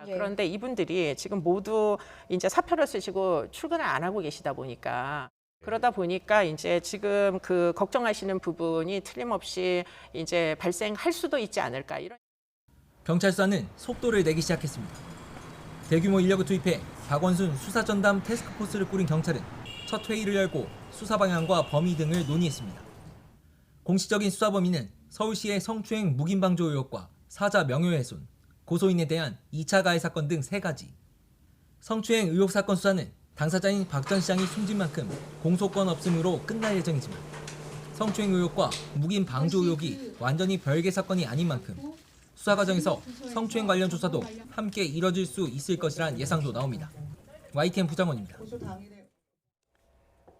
그런데 이분들이 지금 모두 이제 사표를 쓰시고 출근을 안 하고 계시다 보니까 그러다 보니까 이제 지금 그 걱정하시는 부분이 틀림없이 이제 발생할 수도 있지 않을까 이런. 경찰 수사는 속도를 내기 시작했습니다. 대규모 인력을 투입해 박원순 수사전담 태스크포스를 꾸린 경찰은 첫 회의를 열고 수사 방향과 범위 등을 논의했습니다. 공식적인 수사 범위는 서울시의 성추행 묵인방조 의혹과 사자 명예훼손, 고소인에 대한 2차 가해 사건 등 3가지. 성추행 의혹 사건 수사는 당사자인 박 전 시장이 숨진 만큼 공소권 없음으로 끝날 예정이지만 성추행 의혹과 묵인 방조 의혹이 완전히 별개 사건이 아닌 만큼 수사 과정에서 성추행 관련 조사도 함께 이뤄질 수 있을 것이란 예상도 나옵니다. YTN 부장원입니다.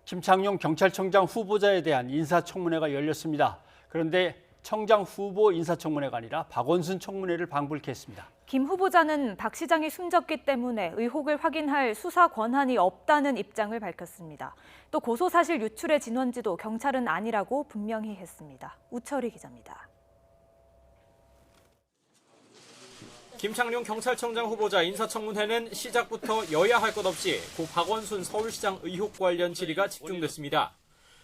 김창룡 경찰청장 후보자에 대한 인사청문회가 열렸습니다. 그런데 청장 후보 인사청문회가 아니라 박원순 청문회를 방불케 했습니다. 김 후보자는 박 시장이 숨졌기 때문에 의혹을 확인할 수사 권한이 없다는 입장을 밝혔습니다. 또 고소 사실 유출의 진원지도 경찰은 아니라고 분명히 했습니다. 우철희 기자입니다. 김창룡 경찰청장 후보자 인사청문회는 시작부터 여야 할 것 없이 고 박원순 서울시장 의혹 관련 질의가 집중됐습니다.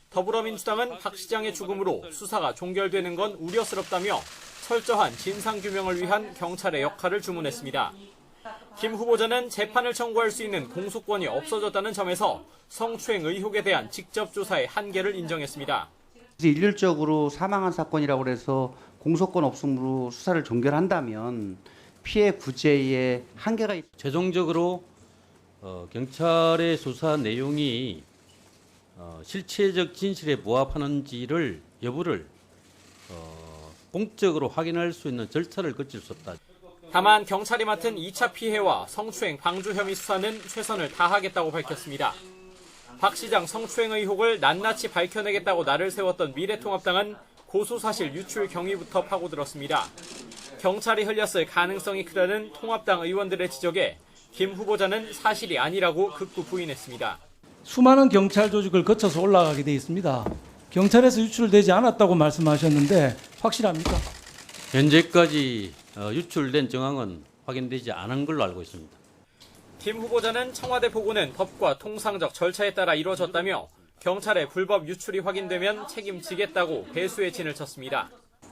더불어민주당은 박 시장의 죽음으로 수사가 종결되는 건 우려스럽다며 철저한 진상규명을 위한 경찰의 역할을 주문했습니다. 김 후보자는 재판을 청구할 수 있는 공소권이 없어졌다는 점에서 성추행 의혹에 대한 직접 조사의 한계를 인정했습니다. 일률적으로 사망한 사건이라고 해서 공소권 없음으로 수사를 종결한다면 피해 구제의 한계가 있다. 최종적으로 경찰의 수사 내용이 실체적 진실에 부합하는지를 여부를 공적으로 확인할 수 있는 절차를 거칠 수 없다. 다만 경찰이 맡은 2차 피해와 성추행 방조 혐의 수사는 최선을 다하겠다고 밝혔습니다. 박 시장 성추행 의혹을 낱낱이 밝혀내겠다고 날을 세웠던 미래통합당은 고소사실 유출 경위부터 파고들었습니다. 경찰이 흘렸을 가능성이 크다는 통합당 의원들의 지적에 김 후보자는 사실이 아니라고 극구 부인했습니다. 수많은 경찰 조직을 거쳐서 올라가게 돼 있습니다. 경찰에서 유출되지 않았다고 말씀하셨는데 확실합니까? 현재까지 유출된 정황은 확인되지 않은 걸로 알고 있습니다. 김 후보자는 청와대 보고는 법과 통상적 절차에 따라 이루어졌다며 경찰의 불법 유출이 확인되면 책임지겠다고 배수의 진을 쳤습니다.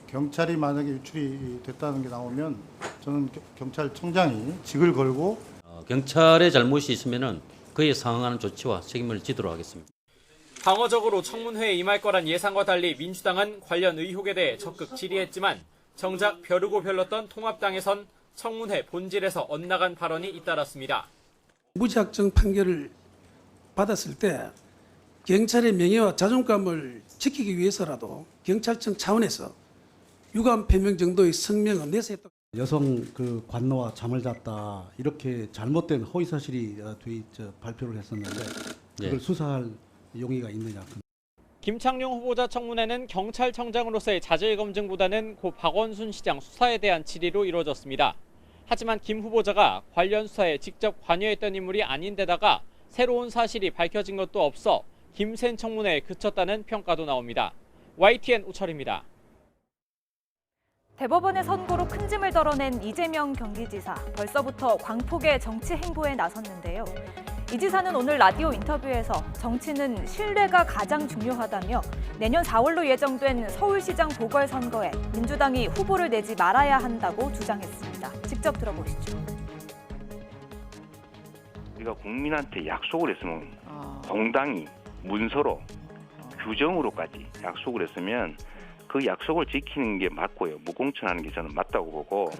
경찰이 만약에 유출이 됐다는 게 나오면 저는 경찰청장이 직을 걸고 경찰의 잘못이 있으면은 그에 상응하는 조치와 책임을 지도록 하겠습니다. 방어적으로 청문회에 임할 거란 예상과 달리 민주당은 관련 의혹에 대해 적극 질의했지만 정작 벼르고 별렀던 통합당에선 청문회 본질에서 엇나간 발언이 잇따랐습니다. 무작정 판결을 받았을 때 경찰의 명예와 자존감을 지키기 위해서라도 경찰청 차원에서 유감 표명 정도의 성명을 내서 했다. 여성 관노와 잠을 잤다 이렇게 잘못된 허위 사실이 발표를 했었는데 그걸 수사할 용의가 있느냐. 김창룡 후보자 청문회는 경찰청장으로서의 자질 검증보다는 고 박원순 시장 수사에 대한 질의로 이루어졌습니다. 하지만 김 후보자가 관련 수사에 직접 관여했던 인물이 아닌데다가 새로운 사실이 밝혀진 것도 없어 김센 청문회에 그쳤다는 평가도 나옵니다. YTN 우철입니다. 대법원의 선고로 큰 짐을 덜어낸 이재명 경기지사. 벌써부터 광폭의 정치 행보에 나섰는데요. 이 지사는 오늘 라디오 인터뷰에서 정치는 신뢰가 가장 중요하다며 내년 4월로 예정된 서울시장 보궐선거에 민주당이 후보를 내지 말아야 한다고 주장했습니다. 직접 들어보시죠. 우리가 국민한테 약속을 했으면 공당이 문서로 규정으로까지 약속을 했으면 그 약속을 지키는 게 맞고요. 무공천하는 게 저는 맞다고 보고.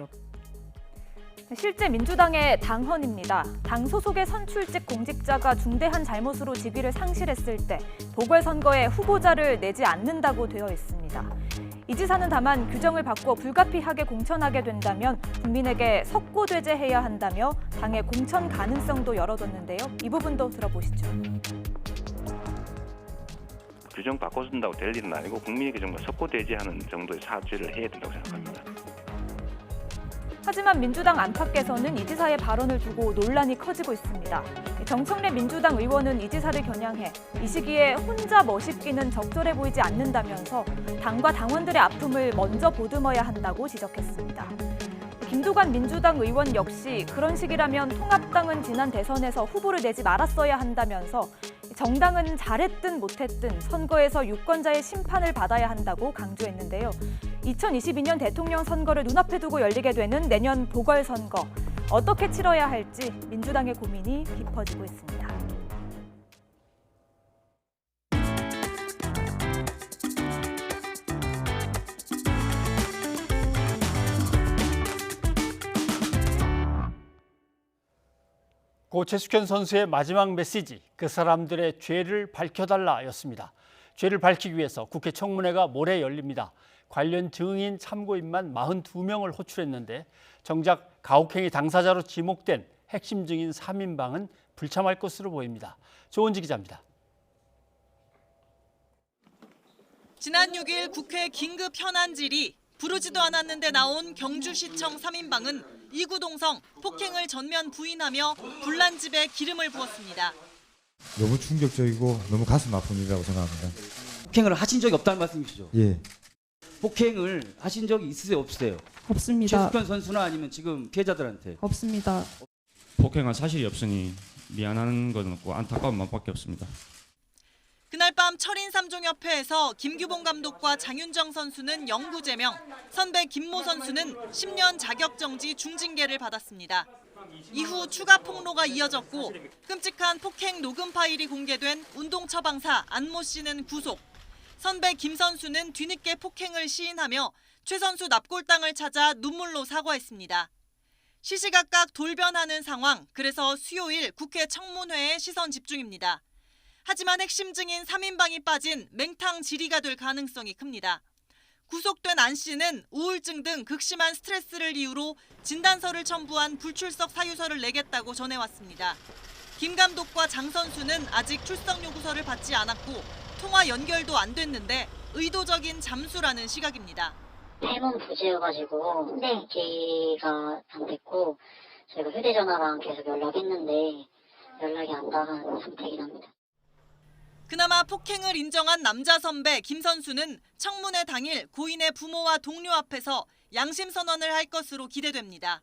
실제 민주당의 당헌입니다. 당 소속의 선출직 공직자가 중대한 잘못으로 직위를 상실했을 때 보궐선거에 후보자를 내지 않는다고 되어 있습니다. 이 지사는 다만 규정을 바꿔 불가피하게 공천하게 된다면 국민에게 석고대죄해야 한다며 당의 공천 가능성도 열어뒀는데요. 이 부분도 들어보시죠. 규정 바꿔 쓴다고 될 일은 아니고 국민에게 정말 석고대죄하는 정도의 사죄를 해야 된다고 생각합니다. 하지만 민주당 안팎에서는 이 지사의 발언을 두고 논란이 커지고 있습니다. 정청래 민주당 의원은 이 지사를 겨냥해 이 시기에 혼자 멋있기는 적절해 보이지 않는다면서 당과 당원들의 아픔을 먼저 보듬어야 한다고 지적했습니다. 김두관 민주당 의원 역시 그런 식이라면 통합당은 지난 대선에서 후보를 내지 말았어야 한다면서 정당은 잘했든 못했든 선거에서 유권자의 심판을 받아야 한다고 강조했는데요. 2022년 대통령 선거를 눈앞에 두고 열리게 되는 내년 보궐선거. 어떻게 치러야 할지 민주당의 고민이 깊어지고 있습니다. 고 최숙현 선수의 마지막 메시지, 그 사람들의 죄를 밝혀달라였습니다. 죄를 밝히기 위해서 국회 청문회가 모레 열립니다. 관련 증인 참고인만 42명을 호출했는데 정작 가혹행위 당사자로 지목된 핵심 증인 3인방은 불참할 것으로 보입니다. 조은지 기자입니다. 지난 6일 국회 긴급 현안 질의, 부르지도 않았는데 나온 경주시청 3인방은 이구동성 폭행을 전면 부인하며 불난 집에 기름을 부었습니다. 너무 충격적이고 너무 가슴 아픈 일이라고 생각합니다. 폭행을 하신 적이 없다는 말씀이시죠? 예. 폭행을 하신 적이 있으세요, 없으세요? 없습니다. 최숙현 선수나 아니면 지금 피해자들한테? 없습니다. 폭행한 사실이 없으니 미안한 건 없고 안타까운 마음밖에 없습니다. 그날 밤 철인 3종협회에서 김규봉 감독과 장윤정 선수는 영구 제명, 선배 김모 선수는 10년 자격정지 중징계를 받았습니다. 이후 추가 폭로가 이어졌고 끔찍한 폭행 녹음 파일이 공개된 운동 처방사 안모 씨는 구속, 선배 김 선수는 뒤늦게 폭행을 시인하며 최 선수 납골당을 찾아 눈물로 사과했습니다. 시시각각 돌변하는 상황, 그래서 수요일 국회 청문회에 시선 집중입니다. 하지만 핵심 증인 3인방이 빠진 맹탕 질의가 될 가능성이 큽니다. 구속된 안 씨는 우울증 등 극심한 스트레스를 이유로 진단서를 첨부한 불출석 사유서를 내겠다고 전해왔습니다. 김 감독과 장 선수는 아직 출석 요구서를 받지 않았고 통화 연결도 안 됐는데 의도적인 잠수라는 시각입니다. 해문 부재여가지고 기가 안 됐고 저희가 휴대전화랑 계속 연락했는데 연락이 안 닿은 상태이긴 합니다. 그나마 폭행을 인정한 남자 선배 김 선수는 청문회 당일 고인의 부모와 동료 앞에서 양심 선언을 할 것으로 기대됩니다.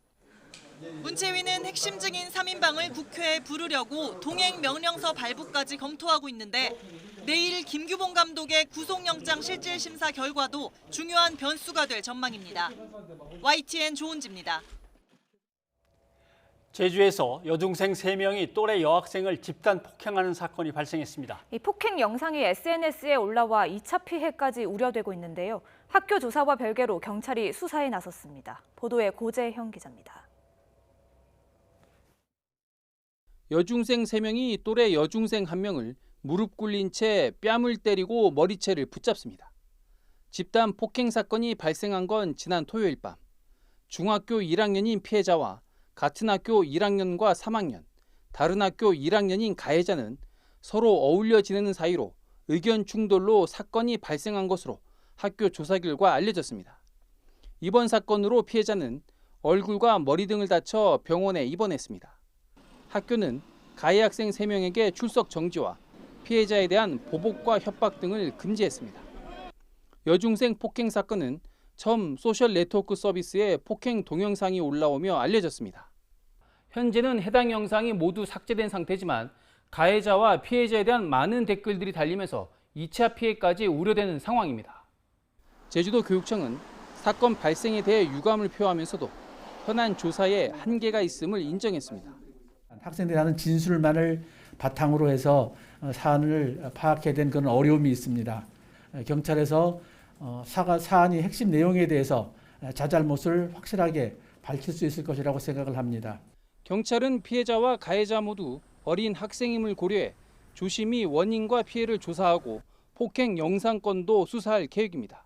문체위는 핵심 증인 3인방을 국회에 부르려고 동행 명령서 발부까지 검토하고 있는데 내일 김규봉 감독의 구속영장 실질 심사 결과도 중요한 변수가 될 전망입니다. YTN 조은지입니다. 제주에서 여중생 3명이 또래 여학생을 집단 폭행하는 사건이 발생했습니다. 이 폭행 영상이 SNS에 올라와 2차 피해까지 우려되고 있는데요. 학교 조사와 별개로 경찰이 수사에 나섰습니다. 보도에 고재형 기자입니다. 여중생 3명이 또래 여중생 1명을 무릎 꿇린 채 뺨을 때리고 머리채를 붙잡습니다. 집단 폭행 사건이 발생한 건 지난 토요일 밤. 중학교 1학년인 피해자와 같은 학교 1학년과 3학년, 다른 학교 1학년인 가해자는 서로 어울려 지내는 사이로 의견 충돌로 사건이 발생한 것으로 학교 조사 결과 알려졌습니다. 이번 사건으로 피해자는 얼굴과 머리 등을 다쳐 병원에 입원했습니다. 학교는 가해 학생 3명에게 출석 정지와 피해자에 대한 보복과 협박 등을 금지했습니다. 여중생 폭행 사건은 처음 소셜 네트워크 서비스에 폭행 동영상이 올라오며 알려졌습니다. 현재는 해당 영상이 모두 삭제된 상태지만 가해자와 피해자에 대한 많은 댓글들이 달리면서 2차 피해까지 우려되는 상황입니다. 제주도 교육청은 사건 발생에 대해 유감을 표하면서도 현안 조사에 한계가 있음을 인정했습니다. 학생들이 하는 진술만을 바탕으로 해서 사안을 파악해야 되는 그런 어려움이 있습니다. 경찰에서 사안의 핵심 내용에 대해서 자잘못을 확실하게 밝힐 수 있을 것이라고 생각을 합니다. 경찰은 피해자와 가해자 모두 어린 학생임을 고려해 조심히 원인과 피해를 조사하고 폭행 영상 건도 수사할 계획입니다.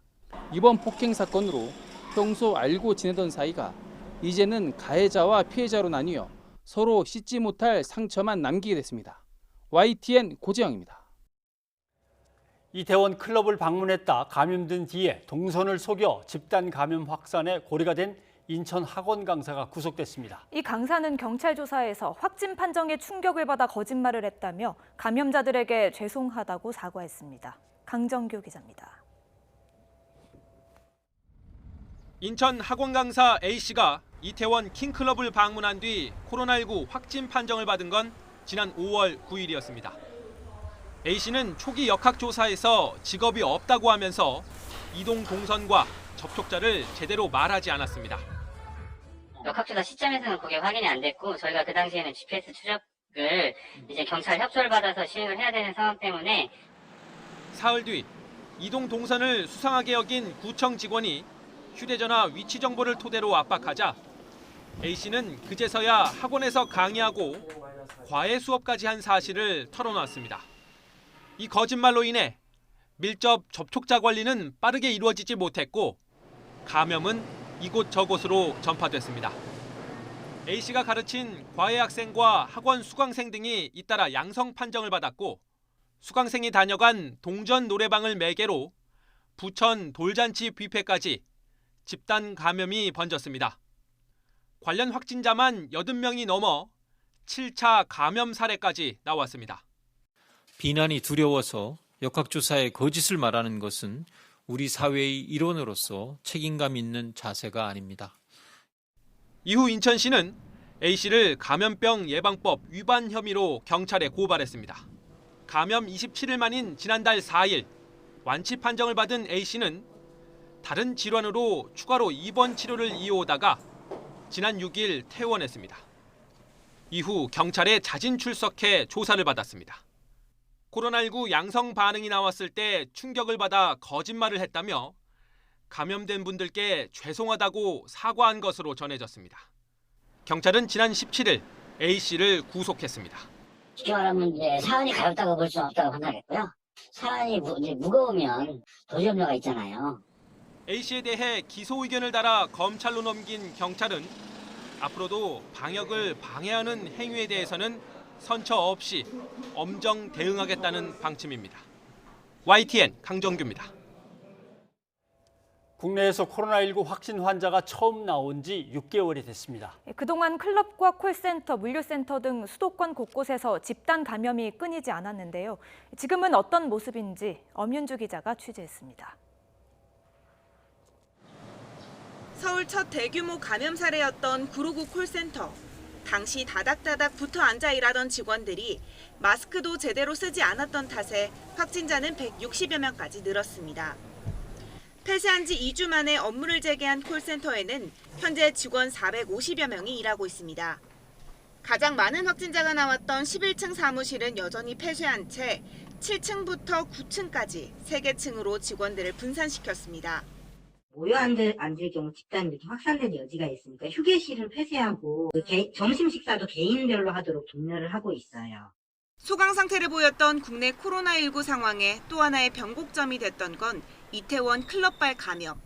이번 폭행 사건으로 평소 알고 지내던 사이가 이제는 가해자와 피해자로 나뉘어 서로 씻지 못할 상처만 남기게 됐습니다. YTN 고재영입니다. 이태원 클럽을 방문했다 감염된 뒤에 동선을 속여 집단 감염 확산에 고리가 된 인천 학원 강사가 구속됐습니다. 이 강사는 경찰 조사에서 확진 판정에 충격을 받아 거짓말을 했다며 감염자들에게 죄송하다고 사과했습니다. 강정규 기자입니다. 인천 학원 강사 A씨가 이태원 킹클럽을 방문한 뒤 코로나19 확진 판정을 받은 건 지난 5월 9일이었습니다. A씨는 초기 역학조사에서 직업이 없다고 하면서 이동 동선과 접촉자를 제대로 말하지 않았습니다. 역학조사 시점에서는 그게 확인이 안 됐고 저희가 그 당시에는 GPS 추적을 이제 경찰 협조를 받아서 시행을 해야 되는 상황 때문에 사흘 뒤 이동 동선을 수상하게 여긴 구청 직원이 휴대전화 위치 정보를 토대로 압박하자 A씨는 그제서야 학원에서 강의하고 과외 수업까지 한 사실을 털어놨습니다. 이 거짓말로 인해 밀접 접촉자 관리는 빠르게 이루어지지 못했고 감염은 이곳저곳으로 전파됐습니다. A씨가 가르친 과외 학생과 학원 수강생 등이 잇따라 양성 판정을 받았고 수강생이 다녀간 동전 노래방을 매개로 부천 돌잔치 뷔페까지 집단 감염이 번졌습니다. 관련 확진자만 80명이 넘어 7차 감염 사례까지 나왔습니다. 비난이 두려워서 역학조사에 거짓을 말하는 것은 우리 사회의 일원으로서 책임감 있는 자세가 아닙니다. 이후 인천시는 A씨를 감염병 예방법 위반 혐의로 경찰에 고발했습니다. 감염 27일 만인 지난달 4일 완치 판정을 받은 A씨는 다른 질환으로 추가로 입원 치료를 이어오다가 지난 6일 퇴원했습니다. 이후 경찰에 자진 출석해 조사를 받았습니다. 코로나19 양성 반응이 나왔을 때 충격을 받아 거짓말을 했다며 감염된 분들께 죄송하다고 사과한 것으로 전해졌습니다. 경찰은 지난 17일 A씨를 구속했습니다. 쉽게 말하면 이제 사안이 가볍다고 볼 수는 없다고 판단했고요. 사안이 무거우면 도주염려가 있잖아요. A씨에 대해 기소 의견을 달아 검찰로 넘긴 경찰은 앞으로도 방역을 방해하는 행위에 대해서는 선처 없이 엄정 대응하겠다는 방침입니다. YTN 강정규입니다. 국내에서 코로나19 확진 환자가 처음 나온 지 6개월이 됐습니다. 그동안 클럽과 콜센터, 물류센터 등 수도권 곳곳에서 집단 감염이 끊이지 않았는데요. 지금은 어떤 모습인지 엄윤주 기자가 취재했습니다. 서울 첫 대규모 감염 사례였던 959 콜센터. 당시 다닥다닥 붙어 앉아 일하던 직원들이 마스크도 제대로 쓰지 않았던 탓에 확진자는 160여 명까지 늘었습니다. 폐쇄한 지 2주 만에 업무를 재개한 콜센터에는 현재 직원 450여 명이 일하고 있습니다. 가장 많은 확진자가 나왔던 11층 사무실은 여전히 폐쇄한 채 7층부터 9층까지 3개 층으로 직원들을 분산시켰습니다. 모여 앉을 경우 집단 이렇게 확산되는 여지가 있으니까 휴게실은 폐쇄하고 점심 식사도 개인별로 하도록 독려를 하고 있어요. 소강 상태를 보였던 국내 코로나19 상황에 또 하나의 변곡점이 됐던 건 이태원 클럽발 감염.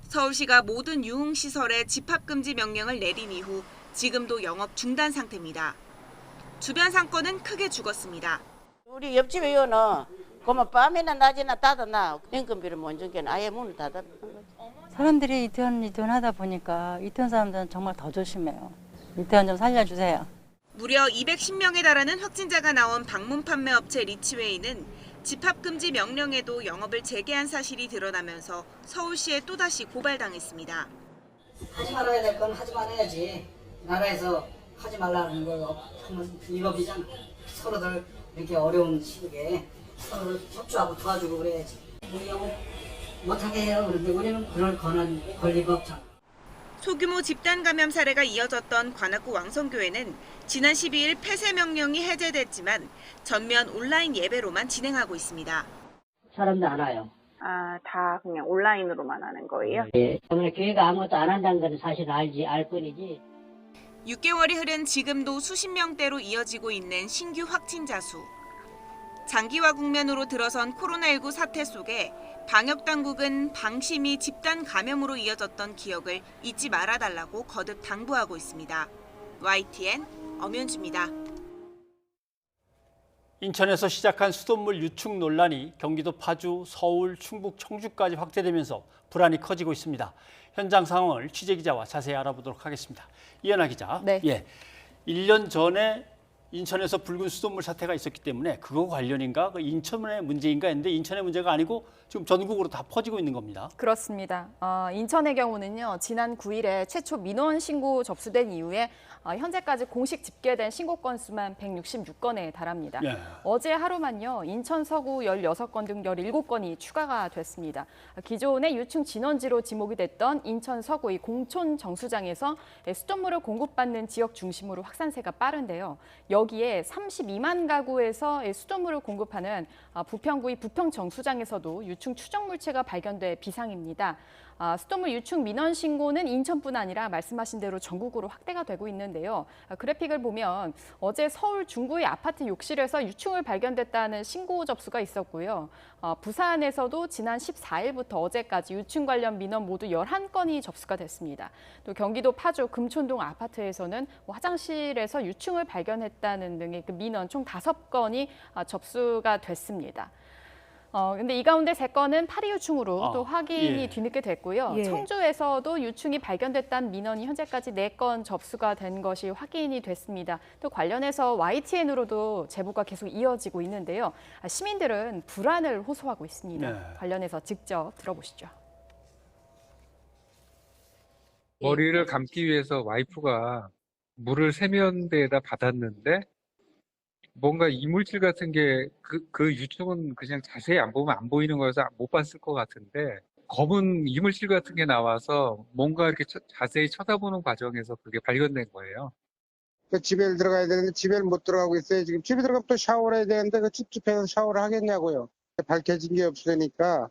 서울시가 모든 유흥시설에 집합금지 명령을 내린 이후 지금도 영업 중단 상태입니다. 주변 상권은 크게 죽었습니다. 우리 옆집 의원은 그러면 밤이나 낮이나 닫아놔. 인건비를 못 준게는 아예 문을 닫아놓는 거지. 사람들이 이태원 하다 보니까 이태원 사람들은 정말 더 조심해요. 이태원 좀 살려주세요. 무려 210명에 달하는 확진자가 나온 방문 판매 업체 리치웨이는 집합금지 명령에도 영업을 재개한 사실이 드러나면서 서울시에 또다시 고발당했습니다. 하지 말아야 될 건 하지 말아야지. 나라에서 하지 말라는 걸 하면 위법이잖아. 서로들 이렇게 어려운 시국에 서로를 협조하고 도와주고 그래야지. 우리 영업 못하게 해요. 그런데 우리는 그럴 권리가 없잖아. 소규모 집단 감염 사례가 이어졌던 관악구 왕성교회는 지난 12일 폐쇄 명령이 해제됐지만 전면 온라인 예배로만 진행하고 있습니다. 사람도 안 와요. 다 그냥 온라인으로만 하는 거예요? 예, 오늘 교회가 아무것도 안 한다는 건 사실 알 뿐이지. 6개월이 흐른 지금도 수십 명대로 이어지고 있는 신규 확진자 수. 장기화 국면으로 들어선 코로나19 사태 속에 방역당국은 방심이 집단 감염으로 이어졌던 기억을 잊지 말아달라고 거듭 당부하고 있습니다. YTN 엄연주입니다. 인천에서 시작한 수돗물 유축 논란이 경기도 파주, 서울, 충북, 청주까지 확대되면서 불안이 커지고 있습니다. 현장 상황을 취재기자와 자세히 알아보도록 하겠습니다. 이현아 기자. 네. 예, 1년 전에 인천에서 붉은 수돗물 사태가 있었기 때문에 그거 관련인가? 그 인천의 문제인가 했는데 인천의 문제가 아니고 지금 전국으로 다 퍼지고 있는 겁니다. 그렇습니다. 인천의 경우는요. 지난 9일에 최초 민원 신고 접수된 이후에 현재까지 공식 집계된 신고 건수만 166건에 달합니다. 예. 어제 하루만요. 인천 서구 16건 등 17건이 추가가 됐습니다. 기존의 유충 진원지로 지목이 됐던 인천 서구의 공촌 정수장에서 수돗물을 공급받는 지역 중심으로 확산세가 빠른데요. 여기에 32만 가구에서 수돗물을 공급하는 부평구의 부평 정수장에서도 유충 추정 물체가 발견돼 비상입니다. 수돗물 유충 민원 신고는 인천뿐 아니라 말씀하신 대로 전국으로 확대가 되고 있는데요. 그래픽을 보면 어제 서울 중구의 아파트 욕실에서 유충을 발견됐다는 신고 접수가 있었고요. 부산에서도 지난 14일부터 어제까지 유충 관련 민원 모두 11건이 접수가 됐습니다. 또 경기도 파주 금촌동 아파트에서는 화장실에서 유충을 발견했다는 등의 그 민원 총 5건이 접수가 됐습니다. 근데 이 가운데 3건은 파리 유충으로 또 확인이 예. 뒤늦게 됐고요. 예. 청주에서도 유충이 발견됐다는 민원이 현재까지 4건 접수가 된 것이 확인이 됐습니다. 또 관련해서 YTN으로도 제보가 계속 이어지고 있는데요. 시민들은 불안을 호소하고 있습니다. 네. 관련해서 직접 들어보시죠. 머리를 감기 위해서 와이프가 물을 세면대에다 받았는데 뭔가 이물질 같은 게 그 유충은 그냥 자세히 안 보면 안 보이는 거여서 못 봤을 것 같은데 검은 이물질 같은 게 나와서 뭔가 이렇게 자세히 쳐다보는 과정에서 그게 발견된 거예요. 집에 들어가야 되는데 집에 못 들어가고 있어요. 지금 집에 들어가면 또 샤워를 해야 되는데 그 찝찝해서 샤워를 하겠냐고요. 밝혀진 게 없으니까.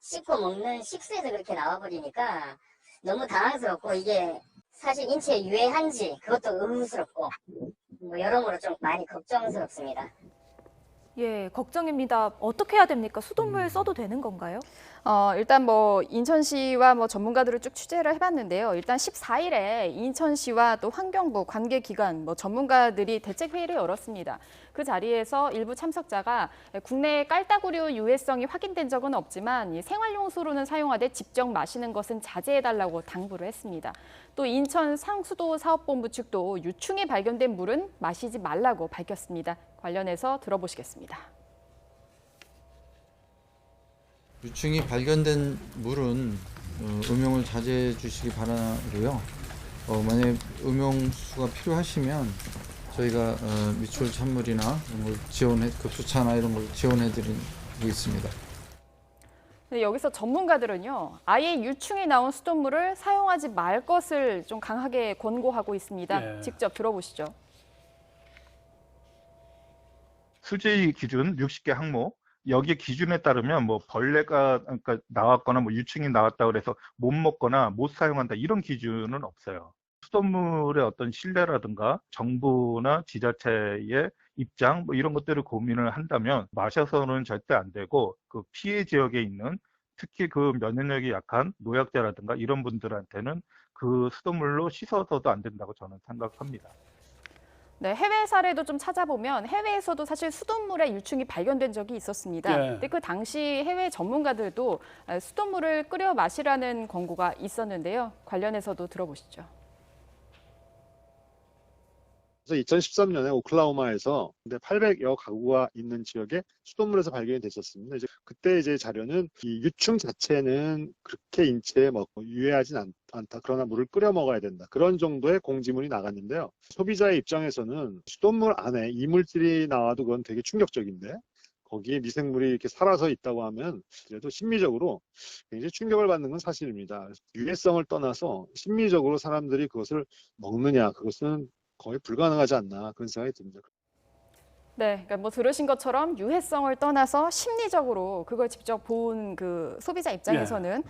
씻고 먹는 식수에서 그렇게 나와버리니까 너무 당황스럽고 이게 사실 인체에 유해한지 그것도 의문스럽고 뭐 여러모로 좀 많이 걱정스럽습니다. 예, 걱정입니다. 어떻게 해야 됩니까? 수돗물 써도 되는 건가요? 일단 뭐 인천시와 뭐 전문가들을 쭉 취재를 해봤는데요. 일단 14일에 인천시와 또 환경부 관계기관 뭐 전문가들이 대책회의를 열었습니다. 그 자리에서 일부 참석자가 국내 깔따구류 유해성이 확인된 적은 없지만 이 생활용수로는 사용하되 직접 마시는 것은 자제해달라고 당부를 했습니다. 또 인천 상수도 사업본부 측도 유충이 발견된 물은 마시지 말라고 밝혔습니다. 관련해서 들어보시겠습니다. 유충이 발견된 물은 음용을 자제해 주시기 바라고요. 만약에 음용수가 필요하시면 저희가 미추홀 찬물이나 이런 걸 급수차나 이런 걸 지원해 드리고 있습니다. 네, 여기서 전문가들은요, 아예 유충이 나온 수돗물을 사용하지 말 것을 좀 강하게 권고하고 있습니다. 예. 직접 들어보시죠. 수질 기준 60개 항목, 여기 기준에 따르면 뭐 벌레가 그러니까 나왔거나 뭐 유충이 나왔다 그래서 못 먹거나 못 사용한다 이런 기준은 없어요. 수돗물의 어떤 신뢰라든가 정부나 지자체의 입장 뭐 이런 것들을 고민을 한다면 마셔서는 절대 안 되고 그 피해 지역에 있는 특히 그 면역력이 약한 노약자라든가 이런 분들한테는 그 수돗물로 씻어서도 안 된다고 저는 생각합니다. 네, 해외 사례도 좀 찾아보면 해외에서도 사실 수돗물에 유충이 발견된 적이 있었습니다. 예. 근데 그 당시 해외 전문가들도 수돗물을 끓여 마시라는 권고가 있었는데요. 관련해서도 들어보시죠. 그래서 2013년에 오클라호마에서 800여 가구가 있는 지역에 수돗물에서 발견이 됐었습니다. 그때 자료는 이 유충 자체는 그렇게 인체에 유해하진 않다. 그러나 물을 끓여 먹어야 된다. 그런 정도의 공지문이 나갔는데요. 소비자의 입장에서는 수돗물 안에 이물질이 나와도 그건 되게 충격적인데 거기에 미생물이 이렇게 살아서 있다고 하면 그래도 심리적으로 굉장히 충격을 받는 건 사실입니다. 유해성을 떠나서 심리적으로 사람들이 그것을 먹느냐, 그것은 거의 불가능하지 않나 그런 생각이 듭니다. 네, 그러니까 뭐 들으신 것처럼 유해성을 떠나서 심리적으로 그걸 직접 본 그 소비자 입장에서는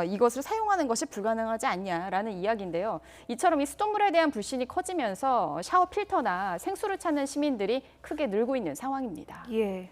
이것을 사용하는 것이 불가능하지 않냐라는 이야기인데요. 이처럼 이 수돗물에 대한 불신이 커지면서 샤워 필터나 생수를 찾는 시민들이 크게 늘고 있는 상황입니다. 예.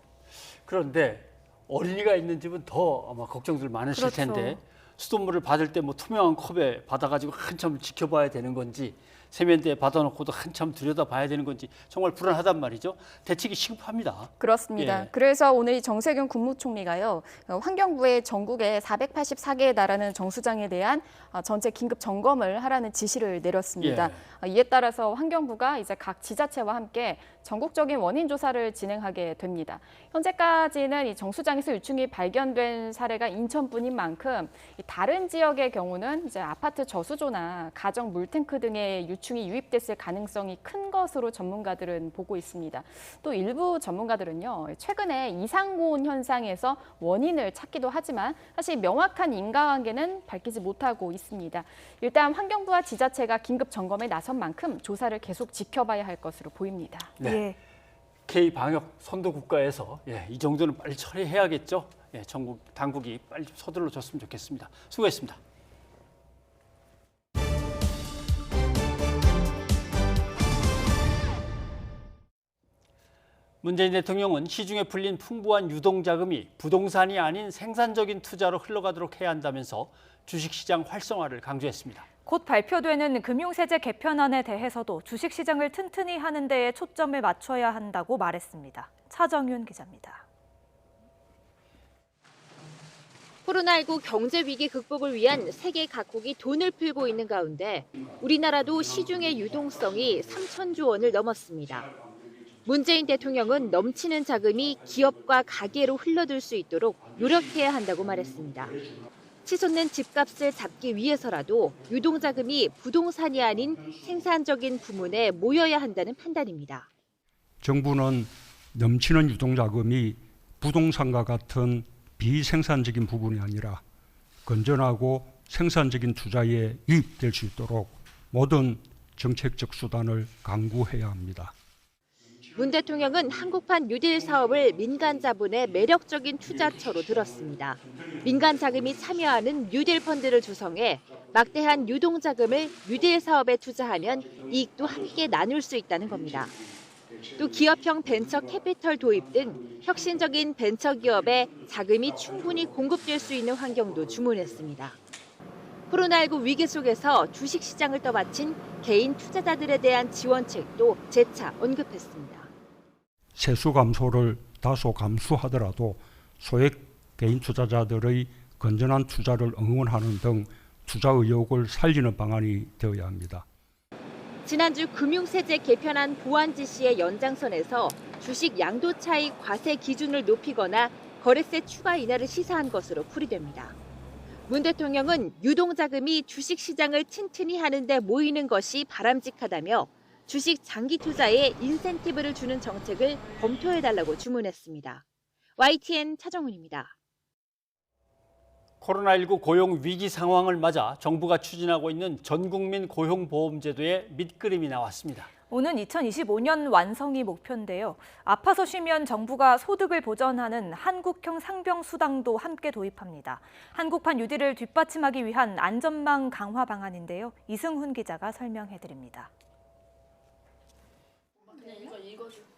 그런데 어린이가 있는 집은 더 아마 걱정들 많으실 그렇죠. 텐데 수돗물을 받을 때 뭐 투명한 컵에 받아가지고 한참 지켜봐야 되는 건지 세면대에 받아놓고도 한참 들여다봐야 되는 건지 정말 불안하단 말이죠. 대책이 시급합니다. 그렇습니다. 예. 그래서 오늘 이 정세균 국무총리가요, 환경부에 전국에 484개에 달하는 정수장에 대한 전체 긴급 점검을 하라는 지시를 내렸습니다. 이에 따라서 환경부가 이제 각 지자체와 함께 전국적인 원인 조사를 진행하게 됩니다. 현재까지는 이 정수장에서 유충이 발견된 사례가 인천뿐인 만큼 다른 지역의 경우는 이제 아파트 저수조나 가정 물탱크 등의 유충이 유입됐을 가능성이 큰 것으로 전문가들은 보고 있습니다. 또 일부 전문가들은요, 최근에 이상고온 현상에서 원인을 찾기도 하지만 사실 명확한 인과관계는 밝히지 못하고 있습니다. 일단 환경부와 지자체가 긴급 점검에 나선 만큼 조사를 계속 지켜봐야 할 것으로 보입니다. 네. K-방역 선도 국가에서 이 정도는 빨리 처리해야겠죠. 전국 당국이 빨리 서둘러 줬으면 좋겠습니다. 수고했습니다. 문재인 대통령은 시중에 풀린 풍부한 유동자금이 부동산이 아닌 생산적인 투자로 흘러가도록 해야 한다면서 주식시장 활성화를 강조했습니다. 곧 발표되는 금융세제 개편안에 대해서도 주식시장을 튼튼히 하는 데에 초점을 맞춰야 한다고 말했습니다. 차정윤 기자입니다. 코로나19 경제 위기 극복을 위한 세계 각국이 돈을 풀고 있는 가운데 우리나라도 시중의 유동성이 3,000조 원을 넘었습니다. 문재인 대통령은 넘치는 자금이 기업과 가계로 흘러들 수 있도록 노력해야 한다고 말했습니다. 치솟는 집값을 잡기 위해서라도 유동자금이 부동산이 아닌 생산적인 부문에 모여야 한다는 판단입니다. 정부는 넘치는 유동자금이 부동산과 같은 비생산적인 부분이 아니라 건전하고 생산적인 투자에 유입될 수 있도록 모든 정책적 수단을 강구해야 합니다. 문 대통령은 한국판 뉴딜 사업을 민간 자본의 매력적인 투자처로 들었습니다. 민간 자금이 참여하는 뉴딜 펀드를 구성해 막대한 유동 자금을 뉴딜 사업에 투자하면 이익도 함께 나눌 수 있다는 겁니다. 또 기업형 벤처 캐피털 도입 등 혁신적인 벤처 기업에 자금이 충분히 공급될 수 있는 환경도 주문했습니다. 코로나19 위기 속에서 주식시장을 떠받친 개인 투자자들에 대한 지원책도 재차 언급했습니다. 세수 감소를 다소 감수하더라도 소액 개인 투자자들의 건전한 투자를 응원하는 등 투자 의욕을 살리는 방안이 되어야 합니다. 지난주 금융세제 개편안 보완 지시의 연장선에서 주식 양도차익 과세 기준을 높이거나 거래세 추가 인하를 시사한 것으로 풀이됩니다. 문 대통령은 유동자금이 주식시장을 튼튼히 하는 데 모이는 것이 바람직하다며 주식 장기 투자에 인센티브를 주는 정책을 검토해달라고 주문했습니다. YTN 차정훈입니다. 코로나19 고용 위기 상황을 맞아 정부가 추진하고 있는 전국민 고용보험제도의 밑그림이 나왔습니다. 오는 2025년 완성이 목표인데요. 아파서 쉬면 정부가 소득을 보전하는 한국형 상병수당도 함께 도입합니다. 한국판 뉴딜을 뒷받침하기 위한 안전망 강화 방안인데요. 이승훈 기자가 설명해드립니다.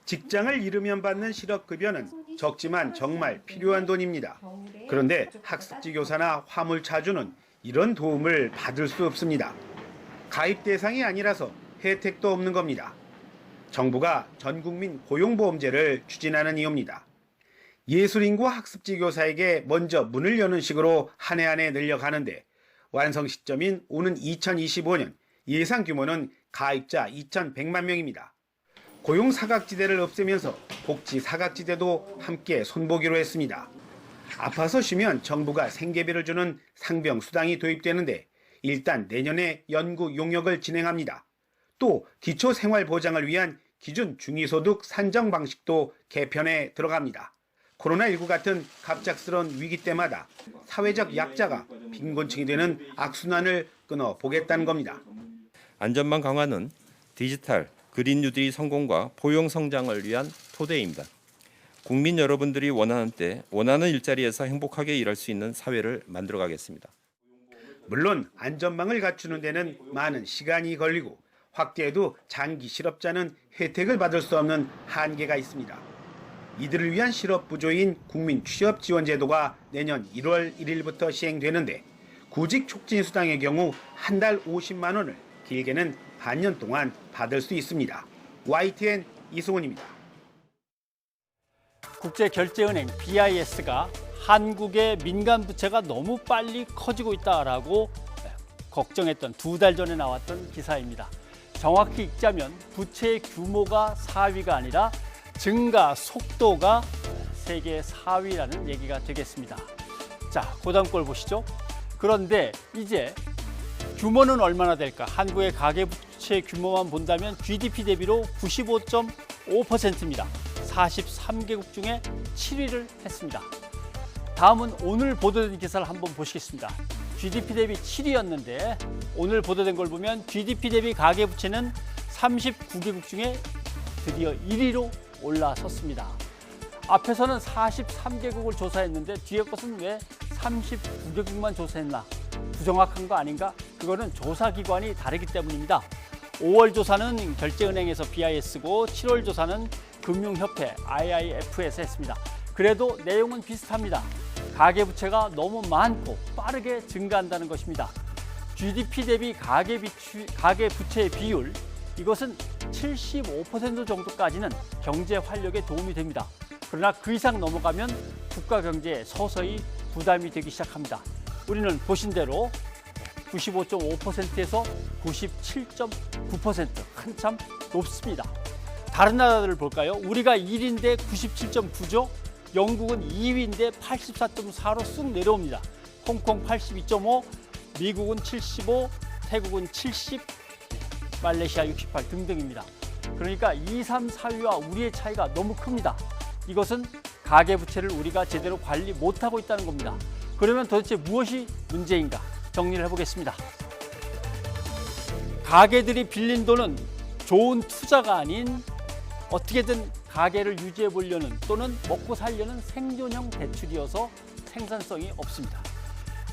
직장을 잃으면 받는 실업급여는 적지만 정말 필요한 돈입니다. 그런데 학습지 교사나 화물차주는 이런 도움을 받을 수 없습니다. 가입 대상이 아니라서 혜택도 없는 겁니다. 정부가 전국민 고용보험제를 추진하는 이유입니다. 예술인과 학습지 교사에게 먼저 문을 여는 식으로 한 해 한 해 늘려가는데 완성 시점인 오는 2025년 예상 규모는 가입자 2,100만 명입니다. 고용 사각지대를 없애면서 복지 사각지대도 함께 손보기로 했습니다. 아파서 쉬면 정부가 생계비를 주는 상병수당이 도입되는데 일단 내년에 연구 용역을 진행합니다. 또 기초생활보장을 위한 기준 중위소득 산정 방식도 개편에 들어갑니다. 코로나19 같은 갑작스러운 위기 때마다 사회적 약자가 빈곤층이 되는 악순환을 끊어보겠다는 겁니다. 안전망 강화는 디지털, 그린 뉴딜 성공과 포용 성장을 위한 토대입니다. 국민 여러분들이 원하는 때 원하는 일자리에서 행복하게 일할 수 있는 사회를 만들어가겠습니다. 물론 안전망을 갖추는 데는 많은 시간이 걸리고 확대해도 장기 실업자는 혜택을 받을 수 없는 한계가 있습니다. 이들을 위한 실업 부조인 국민 취업 지원 제도가 내년 1월 1일부터 시행되는데 구직 촉진 수당의 경우 한 달 50만 원을 길게는 반년 동안 받을 수 있습니다. YTN 이승훈입니다. 국제결제은행 BIS가 한국의 민간 부채가 너무 빨리 커지고 있다라고 걱정했던 2달 전에 나왔던 기사입니다. 정확히 읽자면 부채의 규모가 4위가 아니라 증가 속도가 세계 4위라는 얘기가 되겠습니다. 자, 그다음 걸 보시죠. 그런데 이제 규모는 얼마나 될까? 한국의 가계부채 규모만 본다면 GDP 대비로 95.5%입니다. 43개국 중에 7위를 했습니다. 다음은 오늘 보도된 기사를 한번 보시겠습니다. GDP 대비 7위였는데 오늘 보도된 걸 보면 GDP 대비 가계부채는 39개국 중에 드디어 1위로 올라섰습니다. 앞에서는 43개국을 조사했는데 뒤에 것은 왜 39개국만 조사했나? 부정확한 거 아닌가? 그거는 조사기관이 다르기 때문입니다. 5월 조사는 결제은행에서 BIS고 7월 조사는 금융협회 IIF에서 했습니다. 그래도 내용은 비슷합니다. 가계부채가 너무 많고 빠르게 증가한다는 것입니다. GDP 대비 가계부채의 비율, 이것은 75% 정도까지는 경제 활력에 도움이 됩니다. 그러나 그 이상 넘어가면 국가 경제에 서서히 부담이 되기 시작합니다. 우리는 보신 대로 95.5%에서 97.9% 한참 높습니다. 다른 나라들을 볼까요? 우리가 1위인데 97.9죠. 영국은 2위인데 84.4로 쑥 내려옵니다. 홍콩 82.5, 미국은 75, 태국은 70, 말레이시아 68 등등입니다. 그러니까 2, 3, 4위와 우리의 차이가 너무 큽니다. 이것은 가계부채를 우리가 제대로 관리 못하고 있다는 겁니다. 그러면 도대체 무엇이 문제인가 정리를 해보겠습니다. 가계들이 빌린 돈은 좋은 투자가 아닌 어떻게든 가계를 유지해 보려는 또는 먹고 살려는 생존형 대출이어서 생산성이 없습니다.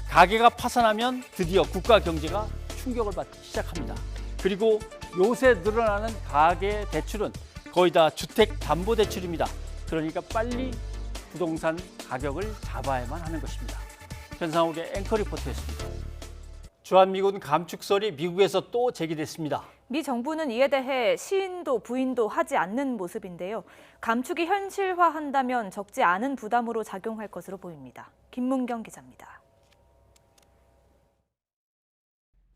가계가 파산하면 드디어 국가 경제가 충격을 받기 시작합니다. 그리고 요새 늘어나는 가계 대출은 거의 다 주택담보대출입니다. 그러니까 빨리 부동산 가격을 잡아야만 하는 것입니다. 변상욱의 앵커 리포트였습니다. 주한미군 감축설이 미국에서 또 제기됐습니다. 미 정부는 이에 대해 시인도 부인도 하지 않는 모습인데요. 감축이 현실화한다면 적지 않은 부담으로 작용할 것으로 보입니다. 김문경 기자입니다.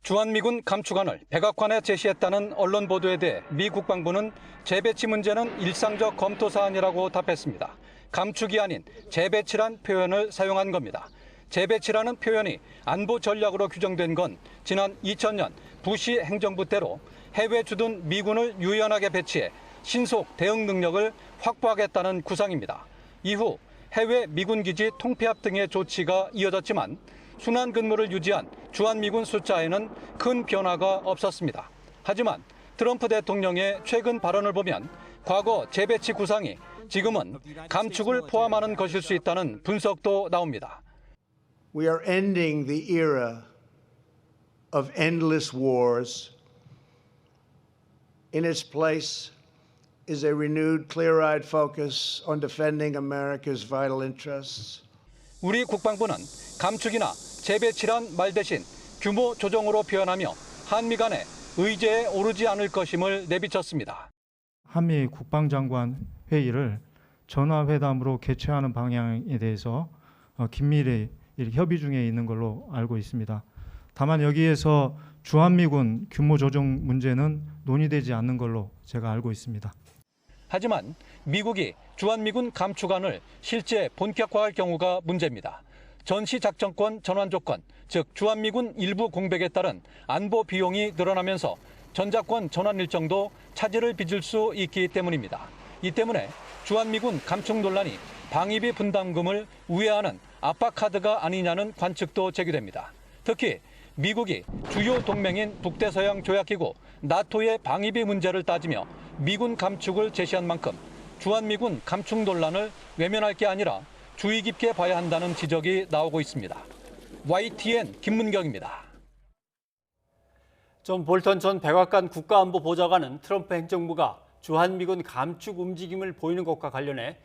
주한미군 감축안을 백악관에 제시했다는 언론 보도에 대해 미 국방부는 재배치 문제는 일상적 검토 사안이라고 답했습니다. 감축이 아닌 재배치란 표현을 사용한 겁니다. 재배치라는 표현이 안보 전략으로 규정된 건 지난 2000년 부시 행정부 때로 해외 주둔 미군을 유연하게 배치해 신속 대응 능력을 확보하겠다는 구상입니다. 이후 해외 미군 기지 통폐합 등의 조치가 이어졌지만 순환 근무를 유지한 주한미군 숫자에는 큰 변화가 없었습니다. 하지만 트럼프 대통령의 최근 발언을 보면 과거 재배치 구상이 지금은 감축을 포함하는 것일 수 있다는 분석도 나옵니다. We are ending the era of endless wars. In its place is a renewed, clear-eyed focus on defending America's vital interests. 우리 국방부는 감축이나 재배치란 말 대신 규모 조정으로 표현하며 한미 간의 의제에 오르지 않을 것임을 내비쳤습니다. 한미 국방장관 회의를 전화회담으로 개최하는 방향에 대해서 긴밀히 협의 중에 있는 걸로 알고 있습니다. 다만 여기에서 주한미군 규모 조정 문제는 논의되지 않는 걸로 제가 알고 있습니다. 하지만 미국이 주한미군 감축안을 실제 본격화할 경우가 문제입니다. 전시작전권 전환 조건, 즉 주한미군 일부 공백에 따른 안보 비용이 늘어나면서 전작권 전환 일정도 차질을 빚을 수 있기 때문입니다. 이 때문에 주한미군 감축 논란이 방위비 분담금을 우회하는 압박 카드가 아니냐는 관측도 제기됩니다. 특히 미국이 주요 동맹인 북대서양 조약기구 나토의 방위비 문제를 따지며 미군 감축을 제시한 만큼 주한미군 감축 논란을 외면할 게 아니라 주의 깊게 봐야 한다는 지적이 나오고 있습니다. YTN 김문경입니다. 존 볼턴 전 백악관 국가안보보좌관은 트럼프 행정부가 주한미군 감축 움직임을 보이는 것과 관련해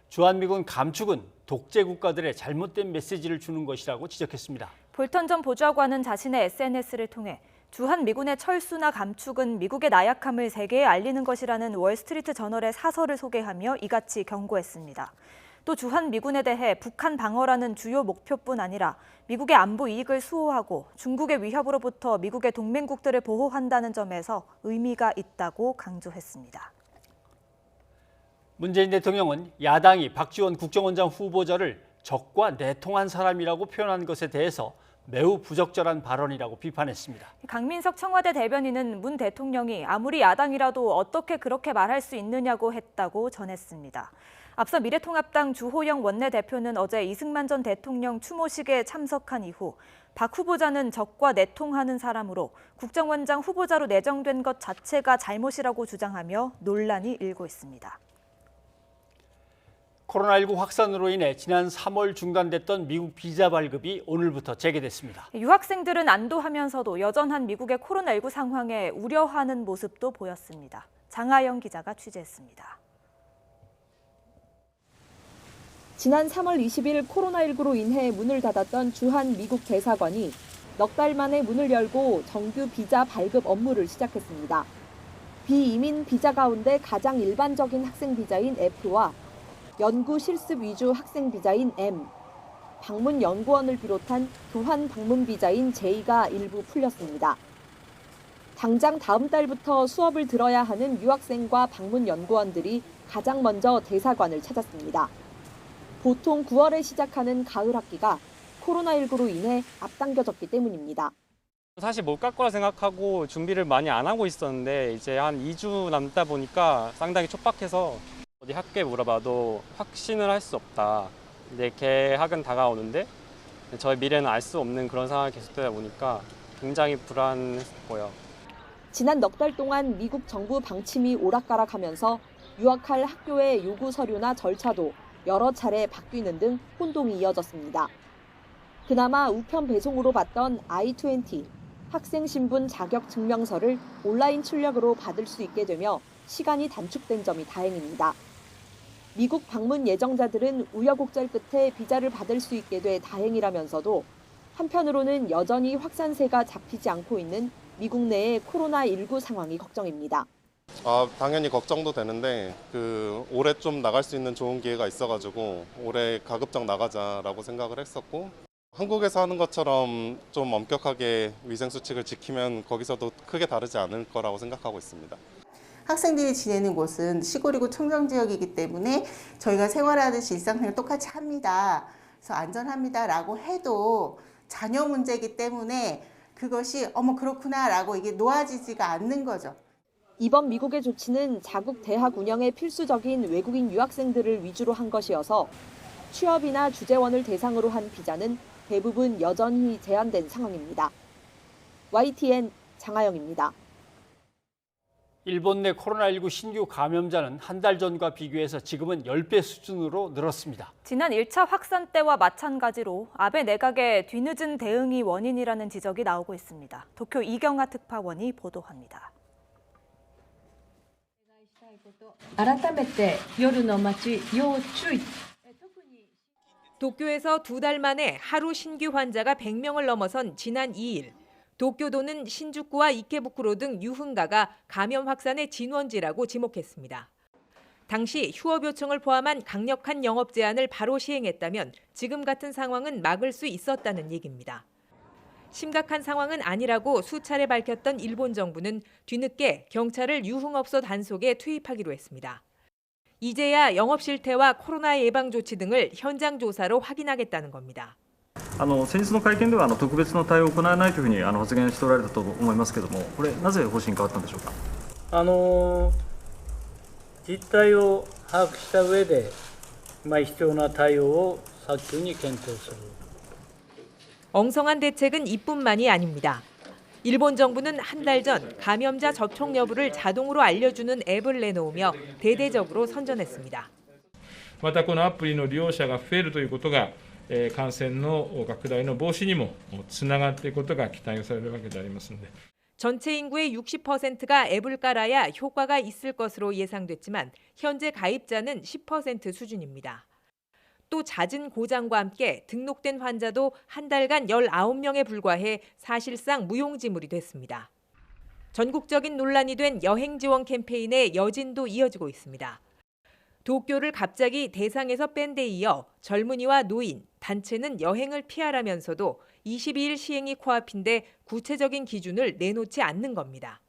주한미군 감축은 독재 국가들의 잘못된 메시지를 주는 것이라고 지적했습니다. 볼턴 전 보좌관은 자신의 SNS를 통해 주한미군의 철수나 감축은 미국의 나약함을 세계에 알리는 것이라는 월스트리트 저널의 사설을 소개하며 이같이 경고했습니다. 또 주한미군에 대해 북한 방어라는 주요 목표뿐 아니라 미국의 안보 이익을 수호하고 중국의 위협으로부터 미국의 동맹국들을 보호한다는 점에서 의미가 있다고 강조했습니다. 문재인 대통령은 야당이 박지원 국정원장 후보자를 적과 내통한 사람이라고 표현한 것에 대해서 매우 부적절한 발언이라고 비판했습니다. 강민석 청와대 대변인은 문 대통령이 아무리 야당이라도 어떻게 그렇게 말할 수 있느냐고 했다고 전했습니다. 앞서 미래통합당 주호영 원내대표는 어제 이승만 전 대통령 추모식에 참석한 이후 박 후보자는 적과 내통하는 사람으로 국정원장 후보자로 내정된 것 자체가 잘못이라고 주장하며 논란이 일고 있습니다. 코로나19 확산으로 인해 지난 3월 중단됐던 미국 비자 발급이 오늘부터 재개됐습니다. 유학생들은 안도하면서도 여전한 미국의 코로나19 상황에 우려하는 모습도 보였습니다. 장하영 기자가 취재했습니다. 지난 3월 20일 코로나19로 인해 문을 닫았던 주한 미국 대사관이 넉 달 만에 문을 열고 정규 비자 발급 업무를 시작했습니다. 비이민 비자 가운데 가장 일반적인 학생 비자인 F와 연구 실습 위주 학생 비자인 M, 방문 연구원을 비롯한 교환 방문 비자인 J가 일부 풀렸습니다. 당장 다음 달부터 수업을 들어야 하는 유학생과 방문 연구원들이 가장 먼저 대사관을 찾았습니다. 보통 9월에 시작하는 가을 학기가 코로나19로 인해 앞당겨졌기 때문입니다. 사실 못 갈 거라 생각하고 준비를 많이 안 하고 있었는데 이제 한 2주 남다 보니까 상당히 촉박해서 어디 학교에 물어봐도 확신을 할 수 없다. 이제 개학은 다가오는데 저의 미래는 알 수 없는 그런 상황이 계속되다 보니까 굉장히 불안했고요. 지난 넉 달 동안 미국 정부 방침이 오락가락하면서 유학할 학교의 요구 서류나 절차도 여러 차례 바뀌는 등 혼동이 이어졌습니다. 그나마 우편 배송으로 받던 I-20 학생 신분 자격 증명서를 온라인 출력으로 받을 수 있게 되며 시간이 단축된 점이 다행입니다. 미국 방문 예정자들은 우여곡절 끝에 비자를 받을 수 있게 돼 다행이라면서도 한편으로는 여전히 확산세가 잡히지 않고 있는 미국 내의 코로나19 상황이 걱정입니다. 당연히 걱정도 되는데 올해 좀 나갈 수 있는 좋은 기회가 있어가지고 올해 가급적 나가자라고 생각을 했었고 한국에서 하는 것처럼 좀 엄격하게 위생수칙을 지키면 거기서도 크게 다르지 않을 거라고 생각하고 있습니다. 학생들이 지내는 곳은 시골이고 청정지역이기 때문에 저희가 생활하듯이 일상생활 똑같이 합니다. 그래서 안전합니다라고 해도 자녀 문제이기 때문에 그것이 어머 그렇구나라고 이게 놓아지지가 않는 거죠. 이번 미국의 조치는 자국 대학 운영에 필수적인 외국인 유학생들을 위주로 한 것이어서 취업이나 주재원을 대상으로 한 비자는 대부분 여전히 제한된 상황입니다. YTN 장하영입니다. 일본 내 코로나19 신규 감염자는 한 달 전과 비교해서 지금은 10배 수준으로 늘었습니다. 지난 1차 확산 때와 마찬가지로 아베 내각의 뒤늦은 대응이 원인이라는 지적이 나오고 있습니다. 도쿄 이경아 특파원이 보도합니다. 도쿄에서 2달 만에 하루 신규 환자가 100명을 넘어선 지난 2일. 도쿄도는 신주쿠와 이케부쿠로 등 유흥가가 감염 확산의 진원지라고 지목했습니다. 당시 휴업 요청을 포함한 강력한 영업 제한을 바로 시행했다면 지금 같은 상황은 막을 수 있었다는 얘기입니다. 심각한 상황은 아니라고 수차례 밝혔던 일본 정부는 뒤늦게 경찰을 유흥업소 단속에 투입하기로 했습니다. 이제야 영업 실태와 코로나 예방 조치 등을 현장 조사로 확인하겠다는 겁니다. 先日の会見では特別の対応を行わないというふうに発言しておられたと思いますけれども、これなぜ方針変わったんでしょうか。実態を把握した上で、必要な対応を早急に検討する。 엉성한 대책은 이뿐만이 아닙니다. 일본 정부는 한 달 전 감염자 접촉 여부를 자동으로 알려주는 앱을 내놓으며 대대적으로 선전했습니다. またこのアプリの利用者が増えるということが感染の拡大の防止にもつながっていくことが期待されるわけでありますので 전체 인구의 60%가 앱을 깔아야 효과가 있을 것으로 예상됐지만 현재 가입자는 10% 수준입니다. 또 잦은 고장과 함께 등록된 환자도 한 달간 19명에 불과해 사실상 무용지물이 됐습니다. 전국적인 논란이 된 여행 지원 캠페인의 여진도 이어지고 있습니다. 도쿄를 갑자기 대상에서 뺀 데 이어 젊은이와 노인, 단체는 여행을 피하라면서도 22일 시행이 코앞인데 구체적인 기준을 내놓지 않는 겁니다.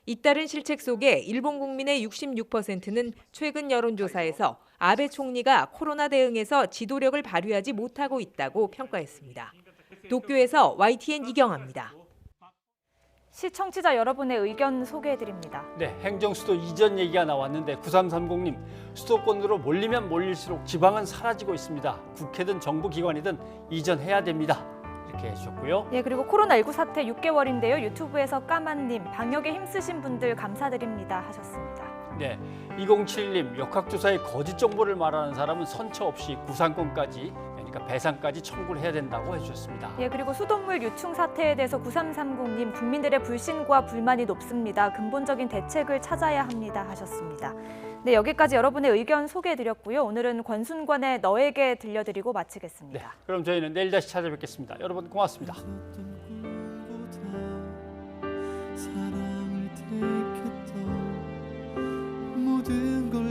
잇따른 실책 속에 일본 국민의 66%는 최근 여론조사에서 아베 총리가 코로나 대응에서 지도력을 발휘하지 못하고 있다고 평가했습니다. 도쿄에서 YTN 이경아입니다. 시청자 여러분의 의견 소개해드립니다. 네, 행정수도 이전 얘기가 나왔는데 9330님, 수도권으로 몰리면 몰릴수록 지방은 사라지고 있습니다. 국회든 정부기관이든 이전해야 됩니다. 이렇게 해주셨고요. 예, 그리고 코로나19 사태 6개월인데요. 유튜브에서 까만님, 방역에 힘쓰신 분들 감사드립니다 하셨습니다. 네, 2071님, 역학조사에 거짓 정보를 말하는 사람은 선처 없이 구상권까지, 그러니까 배상까지 청구를 해야 된다고 해주셨습니다. 예, 그리고 수돗물 유충 사태에 대해서 9330님, 국민들의 불신과 불만이 높습니다. 근본적인 대책을 찾아야 합니다 하셨습니다. 네, 여기까지 여러분의 의견 소개해드렸고요. 오늘은 권순관의 너에게 들려드리고 마치겠습니다. 네, 그럼 저희는 내일 다시 찾아뵙겠습니다. 여러분 고맙습니다. 모든 걸